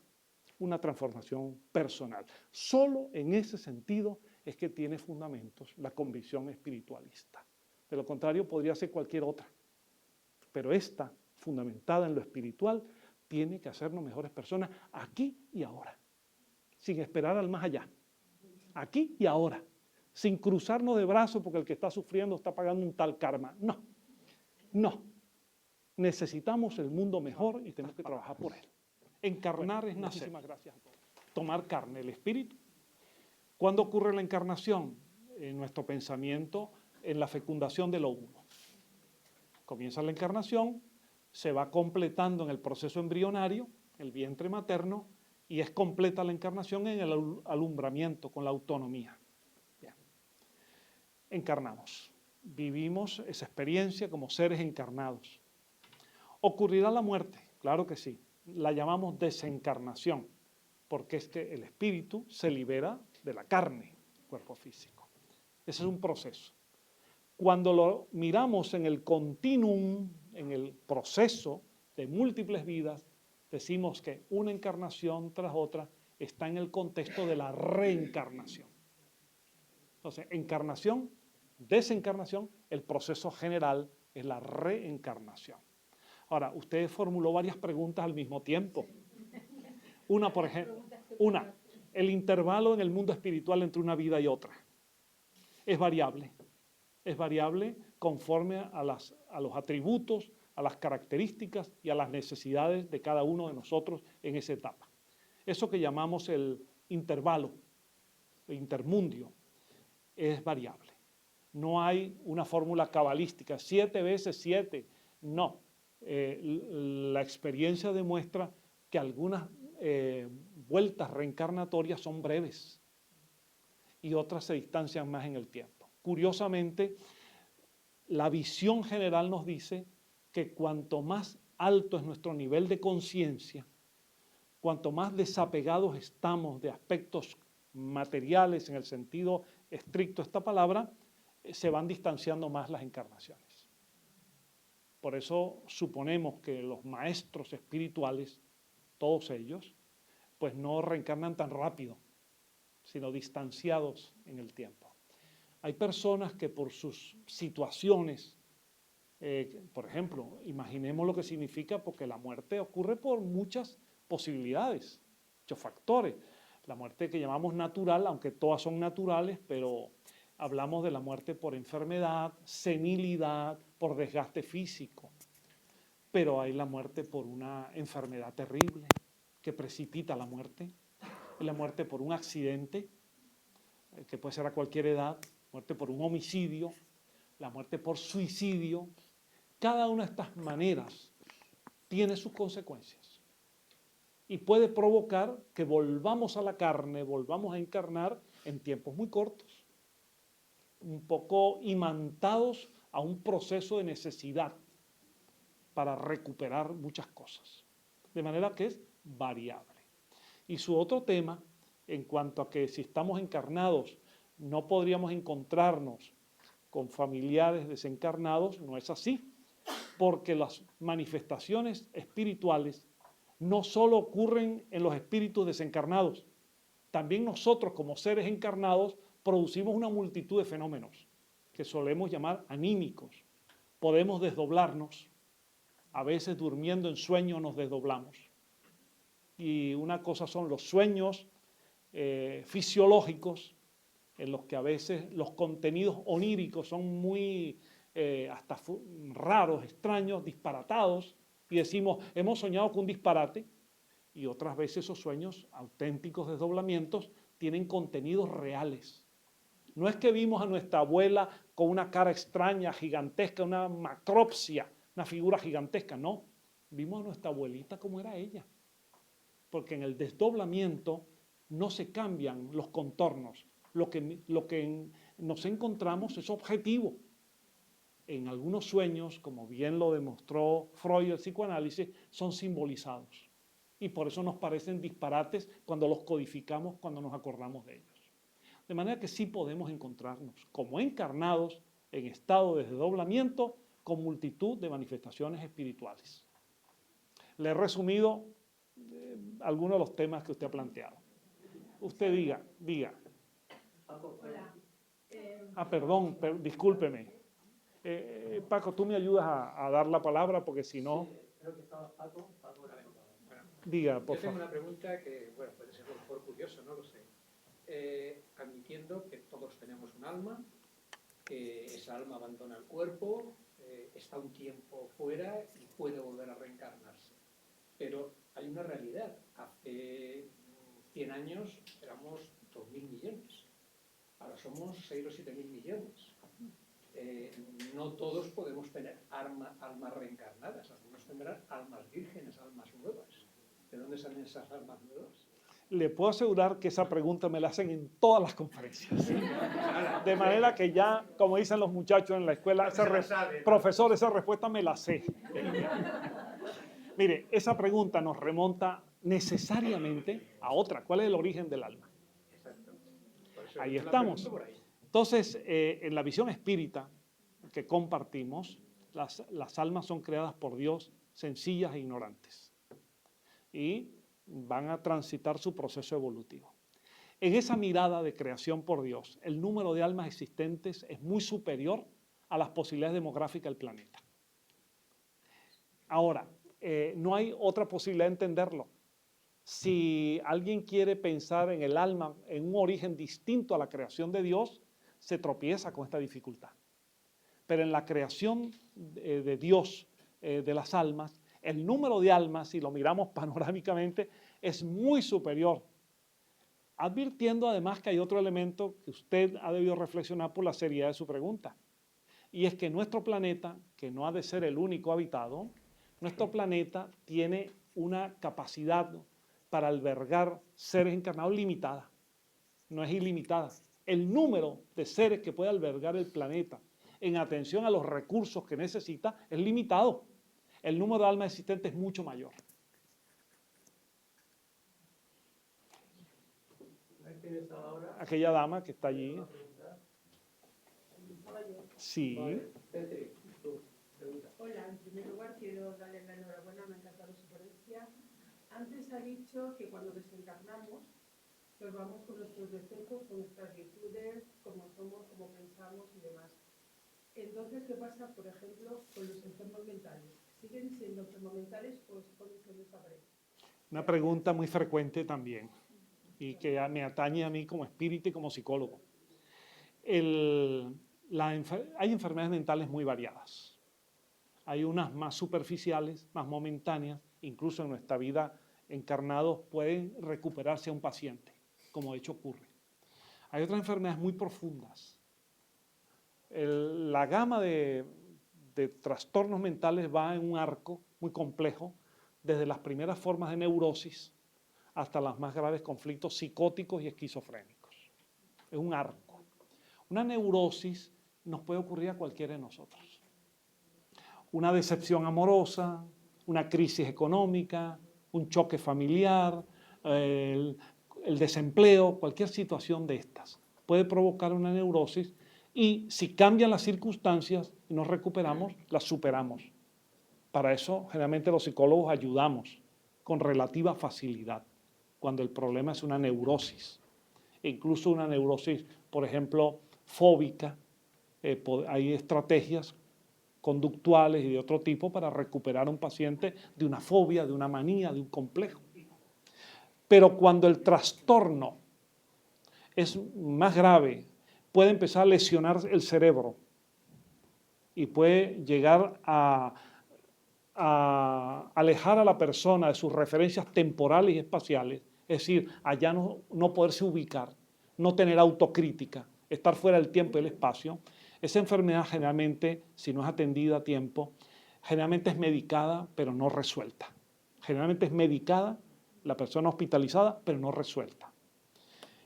una transformación personal. Solo en ese sentido es que tiene fundamentos la convicción espiritualista. De lo contrario, podría ser cualquier otra. Pero esta, fundamentada en lo espiritual, tiene que hacernos mejores personas aquí y ahora, sin esperar al más allá. Aquí y ahora, sin cruzarnos de brazos porque el que está sufriendo está pagando un tal karma. No, no. Necesitamos el mundo mejor y tenemos que trabajar por él. Encarnar es nacer. Muchísimas gracias a todos. Tomar carne, el espíritu. ¿Cuándo ocurre la encarnación? En nuestro pensamiento, en la fecundación del óvulo. Comienza la encarnación, se va completando en el proceso embrionario, el vientre materno, y es completa la encarnación en el alumbramiento, con la autonomía. Bien. Encarnamos. Vivimos esa experiencia como seres encarnados. ¿Ocurrirá la muerte? Claro que sí. La llamamos desencarnación, porque es que el espíritu se libera de la carne, cuerpo físico. Ese es un proceso. Cuando lo miramos en el continuum, en el proceso de múltiples vidas, decimos que una encarnación tras otra está en el contexto de la reencarnación. Entonces, encarnación, desencarnación, el proceso general es la reencarnación. Ahora, usted formuló varias preguntas al mismo tiempo. Una, por ejemplo, el intervalo en el mundo espiritual entre una vida y otra. Es variable conforme a los atributos, a las características y a las necesidades de cada uno de nosotros en esa etapa. Eso que llamamos el intervalo, el intermundio, es variable. No hay una fórmula cabalística, 7 veces 7, no. La experiencia demuestra que algunas vueltas reencarnatorias son breves y otras se distancian más en el tiempo. Curiosamente, la visión general nos dice que cuanto más alto es nuestro nivel de conciencia, cuanto más desapegados estamos de aspectos materiales en el sentido estricto de esta palabra, se van distanciando más las encarnaciones. Por eso suponemos que los maestros espirituales, todos ellos, pues no reencarnan tan rápido, sino distanciados en el tiempo. Hay personas que por sus situaciones, por ejemplo, imaginemos lo que significa, porque la muerte ocurre por muchas posibilidades, muchos factores. La muerte que llamamos natural, aunque todas son naturales, pero hablamos de la muerte por enfermedad, senilidad, por desgaste físico. Pero hay la muerte por una enfermedad terrible que precipita la muerte. Hay la muerte por un accidente, que puede ser a cualquier edad, muerte por un homicidio, la muerte por suicidio. Cada una de estas maneras tiene sus consecuencias y puede provocar que volvamos a la carne, volvamos a encarnar en tiempos muy cortos, un poco imantados a un proceso de necesidad para recuperar muchas cosas, de manera que es variable. Y su otro tema, en cuanto a que si estamos encarnados no podríamos encontrarnos con familiares desencarnados, no es así, porque las manifestaciones espirituales no solo ocurren en los espíritus desencarnados, también nosotros como seres encarnados producimos una multitud de fenómenos que solemos llamar anímicos. Podemos desdoblarnos, a veces durmiendo en sueño nos desdoblamos. Y una cosa son los sueños fisiológicos, en los que a veces los contenidos oníricos son muy hasta raros, extraños, disparatados, y decimos, hemos soñado con un disparate, y otras veces esos sueños, auténticos desdoblamientos, tienen contenidos reales. No es que vimos a nuestra abuela con una cara extraña, gigantesca, una macropsia, una figura gigantesca, no. Vimos a nuestra abuelita como era ella. Porque en el desdoblamiento no se cambian los contornos. Lo que nos encontramos es objetivo. En algunos sueños, como bien lo demostró Freud, el psicoanálisis, son simbolizados. Y por eso nos parecen disparates cuando los codificamos, cuando nos acordamos de ellos. De manera que sí podemos encontrarnos como encarnados en estado de desdoblamiento con multitud de manifestaciones espirituales. Le he resumido algunos de los temas que usted ha planteado. Usted diga. Hola. Perdón, discúlpeme. Paco, tú me ayudas a dar la palabra porque si no... Sí, creo que estaba Paco. Bueno, diga, por yo tengo favor. una pregunta que, bueno, puede ser por curioso, no lo sé. Admitiendo que todos tenemos un alma, que esa alma abandona el cuerpo, está un tiempo fuera y puede volver a reencarnarse. Pero hay una realidad. Hace 100 años éramos 2.000 millones. Ahora somos 6 o 7.000 millones. No todos podemos tener almas reencarnadas. Algunos tendrán almas vírgenes, almas nuevas. ¿De dónde salen esas almas nuevas? Le puedo asegurar que esa pregunta me la hacen en todas las conferencias. De manera que ya, como dicen los muchachos en la escuela, profesor, esa respuesta me la sé. Mire, esa pregunta nos remonta necesariamente a otra. ¿Cuál es el origen del alma? Exacto. Ahí estamos. Entonces, en la visión espírita que compartimos, las almas son creadas por Dios sencillas e ignorantes. Y van a transitar su proceso evolutivo. En esa mirada de creación por Dios, el número de almas existentes es muy superior a las posibilidades demográficas del planeta. Ahora, no hay otra posibilidad de entenderlo. Si alguien quiere pensar en el alma en un origen distinto a la creación de Dios, se tropieza con esta dificultad. Pero en la creación de Dios de las almas, el número de almas, si lo miramos panorámicamente, es muy superior. Advirtiendo además que hay otro elemento que usted ha debido reflexionar por la seriedad de su pregunta. Y es que nuestro planeta, que no ha de ser el único habitado, nuestro planeta tiene una capacidad para albergar seres encarnados limitada. No es ilimitada. El número de seres que puede albergar el planeta en atención a los recursos que necesita es limitado. El número de almas existentes es mucho mayor. Aquella dama que está allí. Sí. Vale, Petri, tú, pregunta. Hola, en primer lugar quiero darle la enhorabuena, me ha encantado su ponencia. Antes ha dicho que cuando desencarnamos, pues vamos con nuestros defectos, con nuestras virtudes, como somos, como pensamos y demás. Entonces, ¿qué pasa, por ejemplo, con los enfermos mentales? ¿Siguen siendo enfermos mentales o esa condición desaparece? Una pregunta muy frecuente también y que me atañe a mí como espírita y como psicólogo. Hay enfermedades mentales muy variadas. Hay unas más superficiales, más momentáneas, incluso en nuestra vida encarnados pueden recuperarse a un paciente, como de hecho ocurre. Hay otras enfermedades muy profundas. La gama de trastornos mentales va en un arco muy complejo, desde las primeras formas de neurosis hasta los más graves conflictos psicóticos y esquizofrénicos. Es un arco. Una neurosis nos puede ocurrir a cualquiera de nosotros. Una decepción amorosa, una crisis económica, un choque familiar, el desempleo, cualquier situación de estas puede provocar una neurosis y si cambian las circunstancias y nos recuperamos, las superamos. Para eso, generalmente los psicólogos ayudamos con relativa facilidad cuando el problema es una neurosis. E incluso una neurosis, por ejemplo, fóbica, hay estrategias conductuales y de otro tipo para recuperar a un paciente de una fobia, de una manía, de un complejo. Pero cuando el trastorno es más grave, puede empezar a lesionar el cerebro y puede llegar a alejar a la persona de sus referencias temporales y espaciales, es decir, allá no poderse ubicar, no tener autocrítica, estar fuera del tiempo y el espacio. Esa enfermedad generalmente, si no es atendida a tiempo, generalmente es medicada, pero no resuelta. Generalmente es medicada, la persona hospitalizada, pero no resuelta.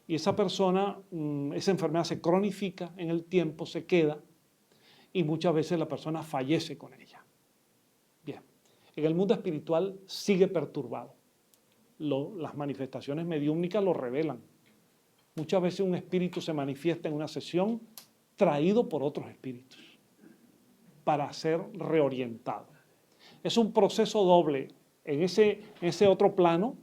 Y esa persona, esa enfermedad se cronifica en el tiempo, se queda, y muchas veces la persona fallece con ella. Bien, en el mundo espiritual sigue perturbado. Las manifestaciones mediúmnicas lo revelan. Muchas veces un espíritu se manifiesta en una sesión traído por otros espíritus para ser reorientado. Es un proceso doble. En ese otro plano,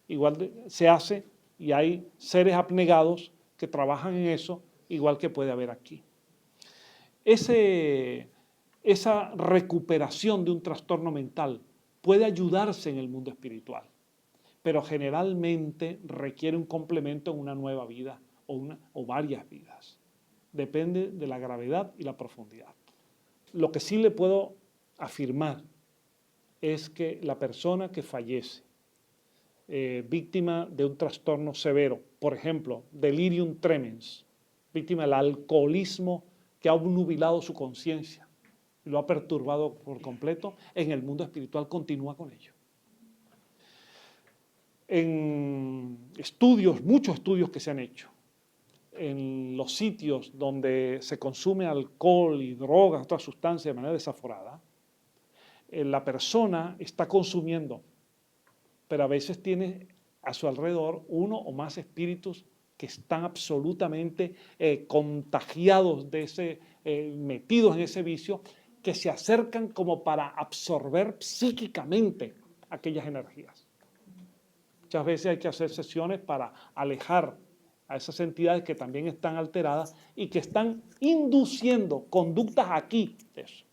igual se hace y hay seres abnegados que trabajan en eso, igual que puede haber aquí. Esa recuperación de un trastorno mental puede ayudarse en el mundo espiritual, pero generalmente requiere un complemento en una nueva vida o varias vidas. Depende de la gravedad y la profundidad. Lo que sí le puedo afirmar es que la persona que fallece, víctima de un trastorno severo, por ejemplo, delirium tremens, víctima del alcoholismo que ha obnubilado su conciencia y lo ha perturbado por completo, en el mundo espiritual continúa con ello. En estudios, muchos estudios que se han hecho, en los sitios donde se consume alcohol y drogas, otras sustancias de manera desaforada, la persona está consumiendo, pero a veces tiene a su alrededor uno o más espíritus que están absolutamente contagiados de metidos en ese vicio, que se acercan como para absorber psíquicamente aquellas energías. Muchas veces hay que hacer sesiones para alejar a esas entidades que también están alteradas y que están induciendo conductas aquí de eso.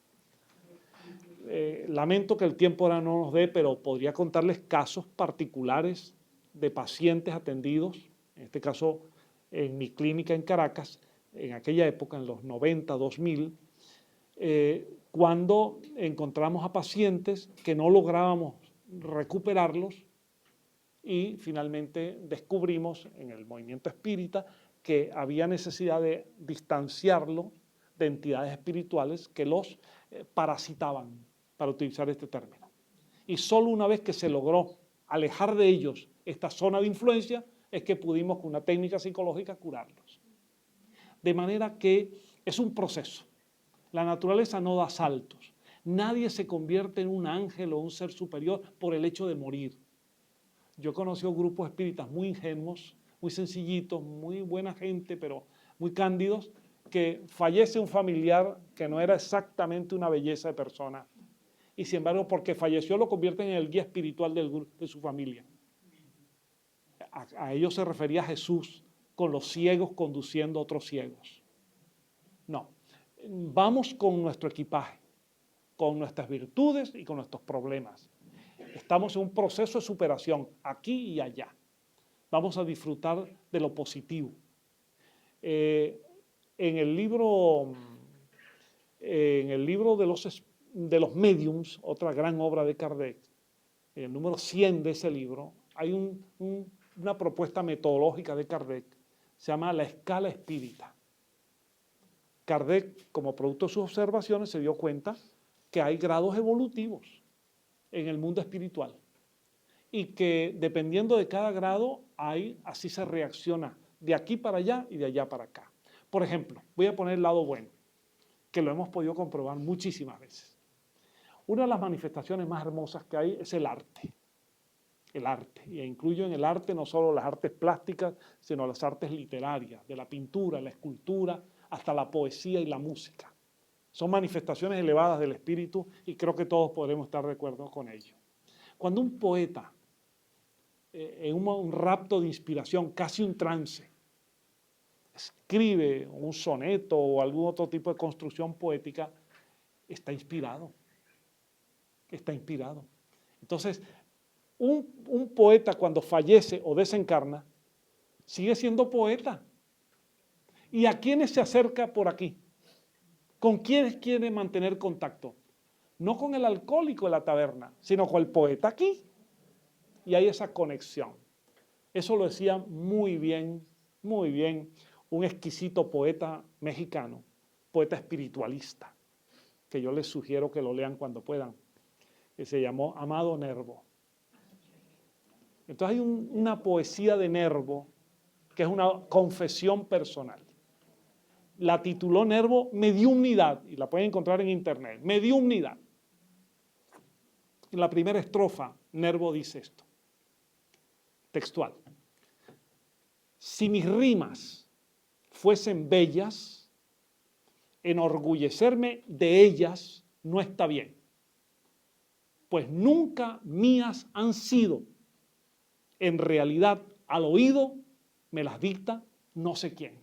Lamento que el tiempo ahora no nos dé, pero podría contarles casos particulares de pacientes atendidos, en este caso en mi clínica en Caracas, en aquella época, en los 90, 2000, cuando encontramos a pacientes que no lográbamos recuperarlos y finalmente descubrimos en el movimiento espírita que había necesidad de distanciarlo de entidades espirituales que los parasitaban, para utilizar este término. Y solo una vez que se logró alejar de ellos esta zona de influencia es que pudimos con una técnica psicológica curarlos. De manera que es un proceso. La naturaleza no da saltos. Nadie se convierte en un ángel o un ser superior por el hecho de morir. Yo he conocido grupos espíritas muy ingenuos, muy sencillitos, muy buena gente, pero muy cándidos, que fallece un familiar que no era exactamente una belleza de persona, y sin embargo, porque falleció, lo convierten en el guía espiritual de su familia. A ellos se refería Jesús con los ciegos conduciendo a otros ciegos. No, vamos con nuestro equipaje, con nuestras virtudes y con nuestros problemas. Estamos en un proceso de superación, aquí y allá. Vamos a disfrutar de lo positivo. En el libro de los Mediums, otra gran obra de Kardec, el número 100 de ese libro, hay una propuesta metodológica de Kardec, se llama la escala espírita. Kardec, como producto de sus observaciones, se dio cuenta que hay grados evolutivos en el mundo espiritual y que dependiendo de cada grado, así se reacciona de aquí para allá y de allá para acá. Por ejemplo, voy a poner el lado bueno, que lo hemos podido comprobar muchísimas veces. Una de las manifestaciones más hermosas que hay es el arte. El arte, y incluyo en el arte no solo las artes plásticas, sino las artes literarias, de la pintura, la escultura, hasta la poesía y la música. Son manifestaciones elevadas del espíritu y creo que todos podremos estar de acuerdo con ello. Cuando un poeta, en un rapto de inspiración, casi un trance, escribe un soneto o algún otro tipo de construcción poética, está inspirado. Está inspirado. Entonces, un poeta cuando fallece o desencarna, sigue siendo poeta. ¿Y a quiénes se acerca por aquí? ¿Con quiénes quiere mantener contacto? No con el alcohólico de la taberna, sino con el poeta aquí. Y hay esa conexión. Eso lo decía muy bien, un exquisito poeta mexicano, poeta espiritualista, que yo les sugiero que lo lean cuando puedan, que se llamó Amado Nervo. Entonces hay una poesía de Nervo que es una confesión personal. La tituló Nervo Mediumnidad, y la pueden encontrar en internet, Mediumnidad. En la primera estrofa, Nervo dice esto, textual. Si mis rimas fuesen bellas, enorgullecerme de ellas no está bien, pues nunca mías han sido. En realidad, al oído me las dicta no sé quién.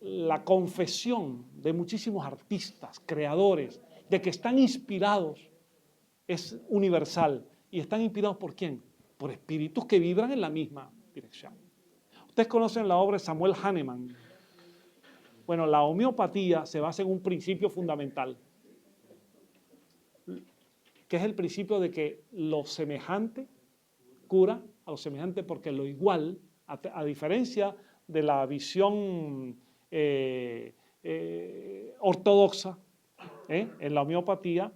La confesión de muchísimos artistas, creadores, de que están inspirados, es universal. ¿Y están inspirados por quién? Por espíritus que vibran en la misma dirección. Ustedes conocen la obra de Samuel Hahnemann. Bueno, la homeopatía se basa en un principio fundamental, que es el principio de que lo semejante cura a lo semejante, porque lo igual, a diferencia de la visión ortodoxa, en la homeopatía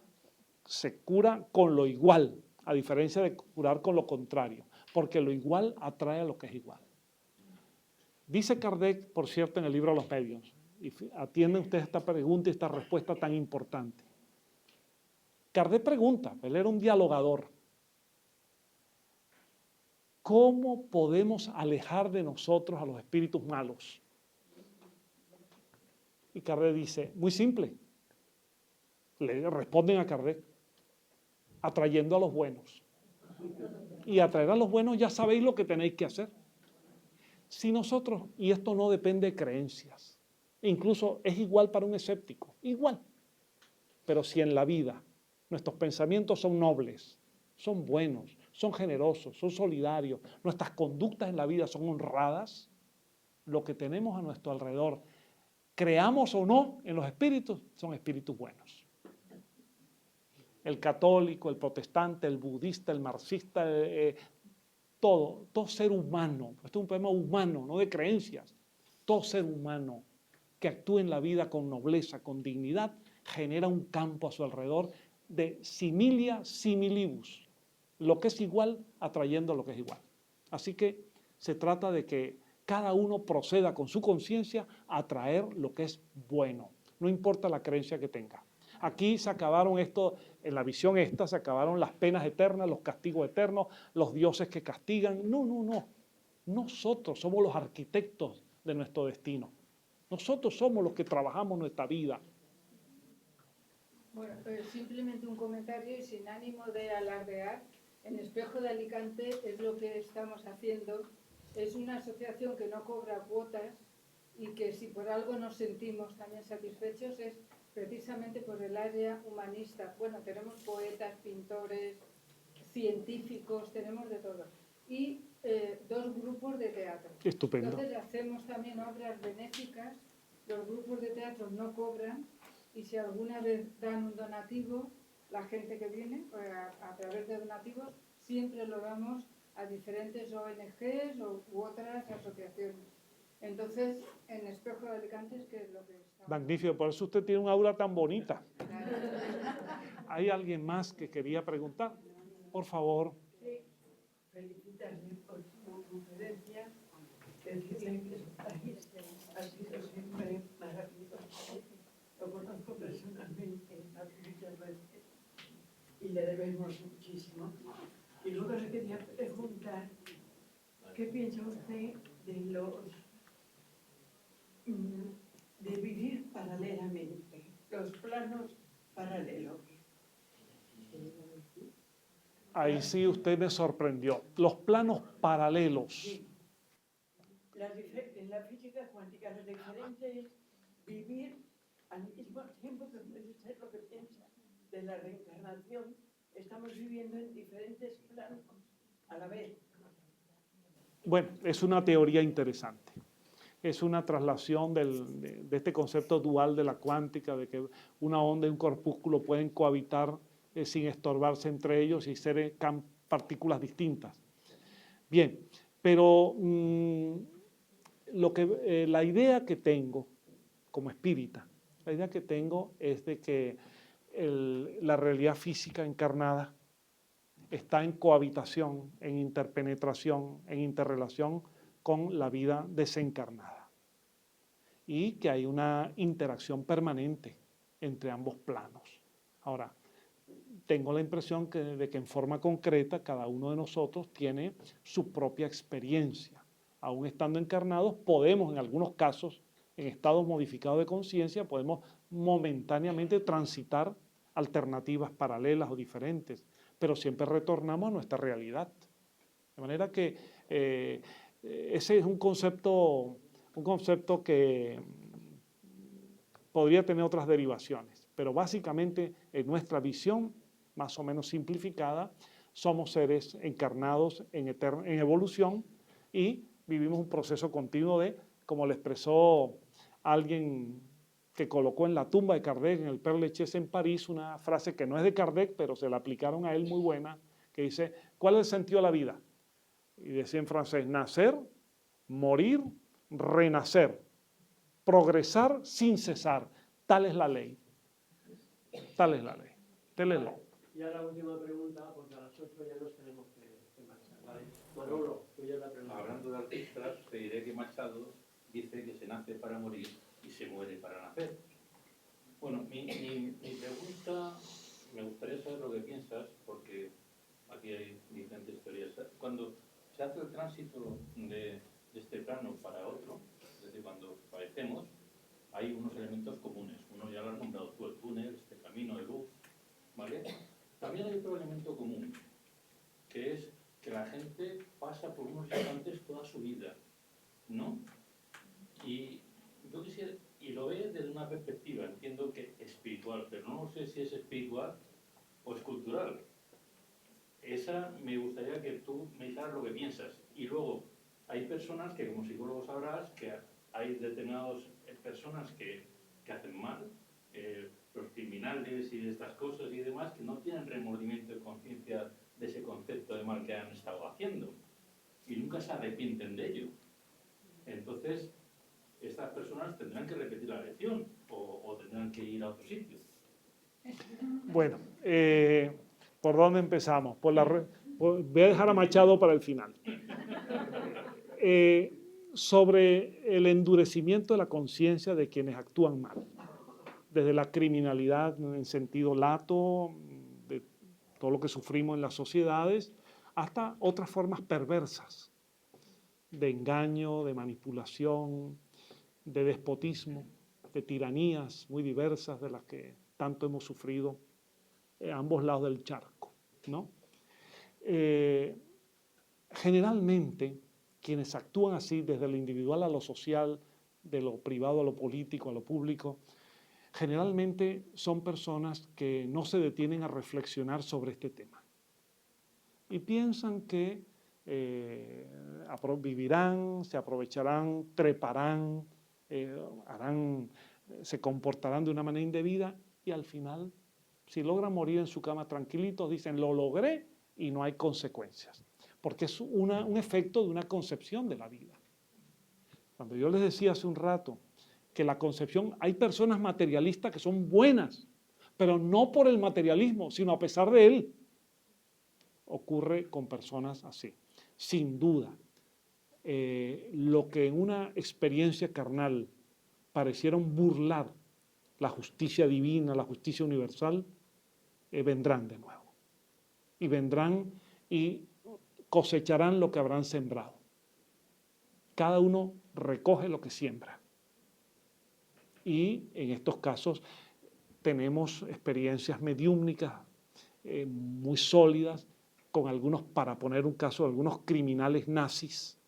se cura con lo igual, a diferencia de curar con lo contrario, porque lo igual atrae a lo que es igual. Dice Kardec, por cierto, en el libro Los Medios, y atienden ustedes esta pregunta y esta respuesta tan importante. Kardec pregunta, él era un dialogador, ¿cómo podemos alejar de nosotros a los espíritus malos? Y Kardec dice, muy simple, le responden a Kardec, atrayendo a los buenos. Y atraer a los buenos ya sabéis lo que tenéis que hacer. Si nosotros, y esto no depende de creencias, incluso es igual para un escéptico, igual, pero si en la vida nuestros pensamientos son nobles, son buenos, son generosos, son solidarios, nuestras conductas en la vida son honradas, lo que tenemos a nuestro alrededor, creamos o no en los espíritus, son espíritus buenos. El católico, el protestante, el budista, el marxista, todo ser humano, esto es un problema humano, no de creencias, todo ser humano que actúe en la vida con nobleza, con dignidad, genera un campo a su alrededor de similia similibus, lo que es igual atrayendo lo que es igual. Así que se trata de que cada uno proceda con su conciencia a atraer lo que es bueno, no importa la creencia que tenga. Aquí se acabaron esto, en la visión esta, se acabaron las penas eternas, los castigos eternos, los dioses que castigan. No. Nosotros somos los arquitectos de nuestro destino. Nosotros somos los que trabajamos nuestra vida. Bueno, simplemente un comentario y sin ánimo de alardear. En Espejo de Alicante es lo que estamos haciendo. Es una asociación que no cobra cuotas y que si por algo nos sentimos también satisfechos es precisamente por el área humanista. Bueno, tenemos poetas, pintores, científicos, tenemos de todo. Y 2 grupos de teatro. Estupendo. Entonces hacemos también obras benéficas. Los grupos de teatro no cobran y si alguna vez dan un donativo, la gente que viene a través de donativos siempre lo damos a diferentes ONGs u otras asociaciones. Entonces, en Espejo de Alicante es que es lo que está. Magnífico, por eso usted tiene un aura tan bonita. ¿Hay alguien más que quería preguntar? Por favor. Sí, felicitarle por su conferencia, decirle que su país ha sido siempre maravilloso. Lo conozco personalmente muchas veces y le debemos muchísimo. Y luego le quería preguntar, ¿qué piensa usted de vivir paralelamente, los planos paralelos? Ahí sí usted me sorprendió. Los planos paralelos. Sí. En la física cuántica la diferencia es vivir al mismo tiempo que puede ser lo que piensa de la reencarnación. Estamos viviendo en diferentes planos a la vez. Bueno, es una teoría interesante. Es una traslación de este concepto dual de la cuántica, de que una onda y un corpúsculo pueden cohabitar sin estorbarse entre ellos y ser partículas distintas. Bien, pero la idea que tengo como espírita, la idea que tengo es de que la realidad física encarnada está en cohabitación, en interpenetración, en interrelación con la vida desencarnada. Y que hay una interacción permanente entre ambos planos. Ahora, tengo la impresión de que en forma concreta cada uno de nosotros tiene su propia experiencia. Aún estando encarnados, podemos en algunos casos, en estados modificados de conciencia, podemos momentáneamente transitar alternativas paralelas o diferentes, pero siempre retornamos a nuestra realidad. De manera que ese es un concepto que podría tener otras derivaciones, pero básicamente en nuestra visión, más o menos simplificada, somos seres encarnados en evolución y vivimos un proceso continuo de, como le expresó alguien que colocó en la tumba de Kardec, en el Père Lachaise en París, una frase que no es de Kardec, pero se la aplicaron a él muy buena, que dice, ¿cuál es el sentido de la vida? Y decía en francés, nacer, morir, renacer, progresar sin cesar. Tal es la ley. Tal es la ley. Téléelo. Y ahora la última pregunta, porque a las 8 ya nos tenemos que marchar. ¿Vale? Manolo, tuya la pregunta. Hablando de artistas, te diré que Machado dice que se nace para morir y se muere para nacer. Bueno, mi pregunta, me gustaría saber lo que piensas, porque aquí hay diferentes teorías. Cuando se hace el tránsito de este plano para otro, es decir, cuando fallecemos, hay unos elementos comunes. Uno ya lo has nombrado tú, el túnel, este camino de luz, ¿vale? También hay otro elemento común, que es que la gente pasa por unos instantes toda su vida, ¿no? Y yo quisiera, y lo ve desde una perspectiva, entiendo que espiritual, pero no sé si es espiritual o es cultural. Esa me gustaría que tú me dijeras lo que piensas. Y luego, hay personas que, como psicólogo sabrás, que hay determinadas personas que hacen mal, los criminales y estas cosas y demás, que no tienen remordimiento de conciencia de ese concepto de mal que han estado haciendo y nunca se arrepienten de ello. Entonces, estas personas tendrán que repetir la lección o tendrán que ir a otro sitio. Bueno, ¿por dónde empezamos? Voy a dejar a Machado para el final. Sobre el endurecimiento de la conciencia de quienes actúan mal, desde la criminalidad en sentido lato, de todo lo que sufrimos en las sociedades, hasta otras formas perversas de engaño, de manipulación, de despotismo, de tiranías muy diversas de las que tanto hemos sufrido a ambos lados del charco, ¿no? Generalmente, quienes actúan así, desde lo individual a lo social, de lo privado a lo político, a lo público, generalmente son personas que no se detienen a reflexionar sobre este tema. Y piensan que vivirán, se aprovecharán, treparán, se comportarán de una manera indebida y al final, si logran morir en su cama tranquilitos, dicen, lo logré y no hay consecuencias. Porque es un efecto de una concepción de la vida. Cuando yo les decía hace un rato que la concepción, hay personas materialistas que son buenas, pero no por el materialismo, sino a pesar de él. Ocurre con personas así. Sin duda, lo que en una experiencia carnal parecieron burlar la justicia divina, la justicia universal, vendrán de nuevo. Y vendrán y cosecharán lo que habrán sembrado. Cada uno recoge lo que siembra. Y en estos casos tenemos experiencias mediúmnicas muy sólidas, con algunos, para poner un caso, algunos criminales nazis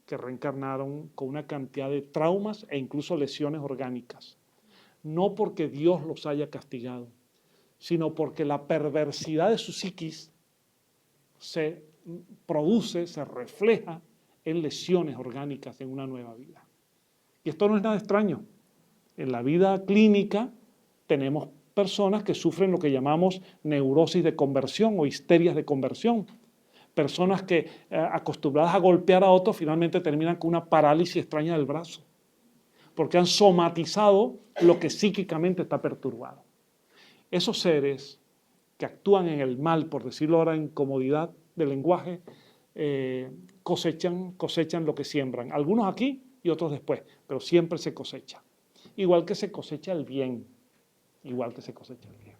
que reencarnaron con una cantidad de traumas e incluso lesiones orgánicas. No porque Dios los haya castigado, sino porque la perversidad de su psiquis se produce, se refleja en lesiones orgánicas en una nueva vida. Y esto no es nada extraño. En la vida clínica tenemos personas que sufren lo que llamamos neurosis de conversión o histerias de conversión. Personas que, acostumbradas a golpear a otros, finalmente terminan con una parálisis extraña del brazo, porque han somatizado lo que psíquicamente está perturbado. Esos seres que actúan en el mal, por decirlo ahora en comodidad del lenguaje, cosechan lo que siembran. Algunos aquí y otros después, pero siempre se cosecha. Igual que se cosecha el bien. Igual que se cosecha el bien.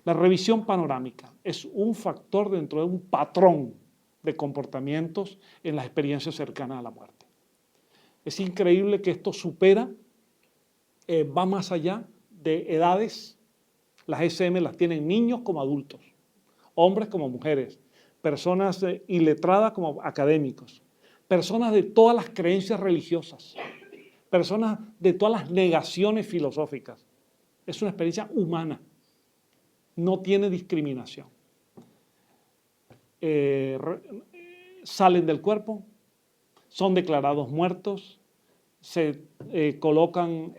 La revisión panorámica es un factor dentro de un patrón de comportamientos en las experiencias cercanas a la muerte. Es increíble que esto supera, va más allá de edades. Las SM las tienen niños como adultos, hombres como mujeres, personas iletradas como académicos, personas de todas las creencias religiosas, personas de todas las negaciones filosóficas. Es una experiencia humana, no tiene discriminación. Salen del cuerpo, son declarados muertos, se colocan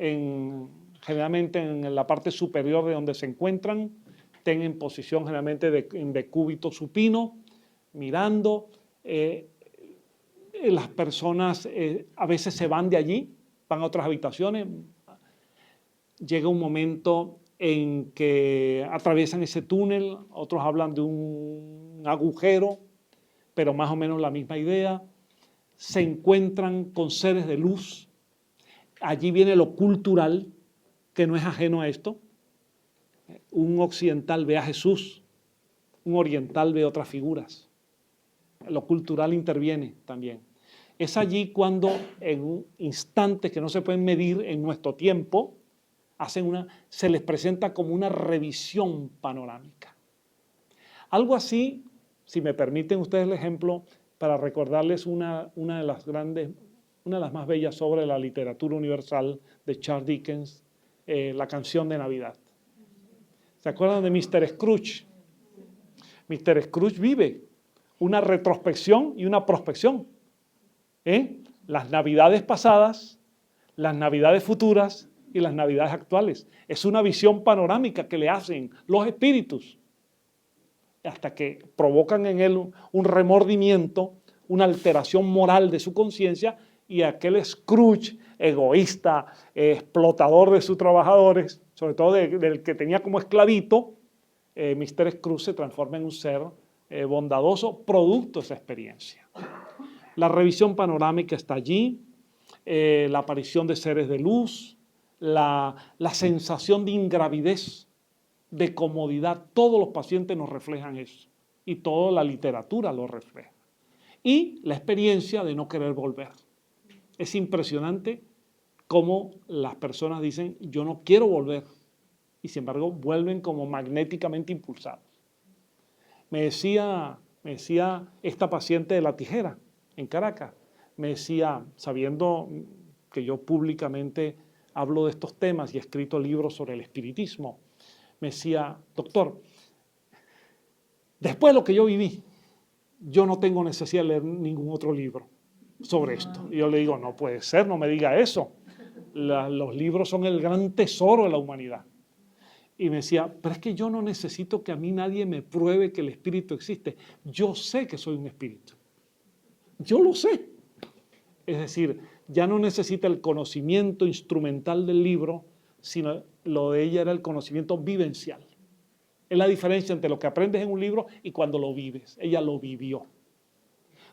generalmente en la parte superior de donde se encuentran, estén en posición generalmente en decúbito supino, mirando. Las personas a veces se van de allí, van a otras habitaciones. Llega un momento en que atraviesan ese túnel, otros hablan de un agujero, pero más o menos la misma idea. Se encuentran con seres de luz. Allí viene lo cultural, que no es ajeno a esto. Un occidental ve a Jesús, un oriental ve otras figuras. Lo cultural interviene también. Es allí cuando en instantes que no se pueden medir en nuestro tiempo, se les presenta como una revisión panorámica. Algo así, si me permiten ustedes el ejemplo, para recordarles una de las más bellas obras de la literatura universal de Charles Dickens, La canción de Navidad. ¿Se acuerdan de Mr. Scrooge? Mr. Scrooge vive una retrospección y una prospección. Las navidades pasadas, las navidades futuras y las navidades actuales. Es una visión panorámica que le hacen los espíritus hasta que provocan en él un remordimiento, una alteración moral de su conciencia, y aquel Scrooge egoísta, explotador de sus trabajadores, sobre todo del que tenía como esclavito, Mr. Scrooge se transforma en un ser bondadoso, producto de esa experiencia. La revisión panorámica está allí, la aparición de seres de luz, la sensación de ingravidez, de comodidad. Todos los pacientes nos reflejan eso y toda la literatura lo refleja. y la experiencia de no querer volver. Es impresionante cómo las personas dicen, yo no quiero volver, y sin embargo vuelven como magnéticamente impulsados. Me decía esta paciente de La Tijera, en Caracas, me decía, sabiendo que yo públicamente hablo de estos temas y he escrito libros sobre el espiritismo, me decía, doctor, después de lo que yo viví, yo no tengo necesidad de leer ningún otro libro sobre esto. Y yo le digo, no puede ser, no me diga eso. Los libros son el gran tesoro de la humanidad. Y me decía, pero es que yo no necesito que a mí nadie me pruebe que el espíritu existe. Yo sé que soy un espíritu. Yo lo sé. Es decir, ya no necesita el conocimiento instrumental del libro, sino lo de ella era el conocimiento vivencial. Es la diferencia entre lo que aprendes en un libro y cuando lo vives. Ella lo vivió.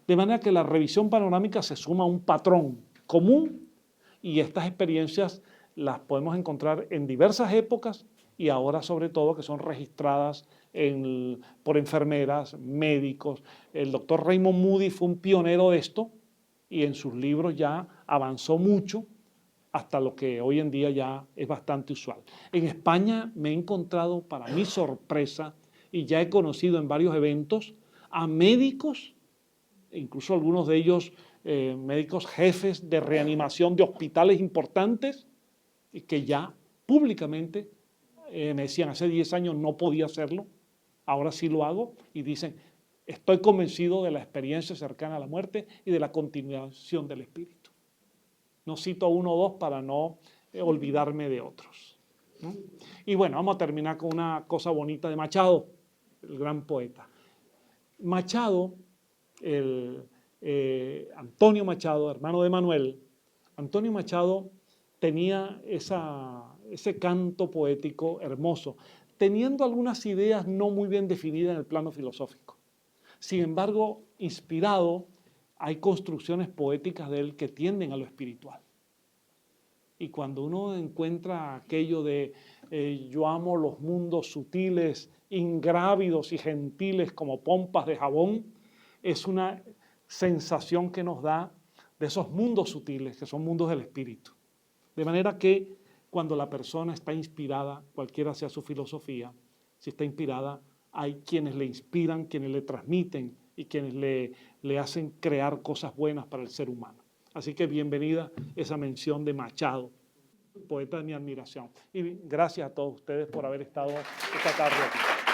De manera que la revisión panorámica se suma a un patrón común y estas experiencias las podemos encontrar en diversas épocas y ahora sobre todo que son registradas por enfermeras, médicos. El doctor Raymond Moody fue un pionero de esto y en sus libros ya avanzó mucho hasta lo que hoy en día ya es bastante usual. En España me he encontrado, para mi sorpresa, y ya he conocido en varios eventos, a médicos, incluso algunos de ellos médicos jefes de reanimación de hospitales importantes, y que ya públicamente me decían, hace 10 años no podía hacerlo, ahora sí lo hago, y dicen, estoy convencido de la experiencia cercana a la muerte y de la continuación del espíritu. No cito uno o dos para no olvidarme de otros, ¿no? Y bueno, vamos a terminar con una cosa bonita de Machado, el gran poeta. Machado, Antonio Machado, hermano de Manuel, Antonio Machado tenía ese canto poético hermoso, teniendo algunas ideas no muy bien definidas en el plano filosófico. Sin embargo, inspirado, hay construcciones poéticas de él que tienden a lo espiritual. Y cuando uno encuentra aquello de yo amo los mundos sutiles, ingrávidos y gentiles como pompas de jabón, es una sensación que nos da de esos mundos sutiles, que son mundos del espíritu. De manera que cuando la persona está inspirada, cualquiera sea su filosofía, si está inspirada, hay quienes le inspiran, quienes le transmiten y quienes le hacen crear cosas buenas para el ser humano. Así que bienvenida esa mención de Machado, poeta de mi admiración. Y gracias a todos ustedes por haber estado esta tarde aquí.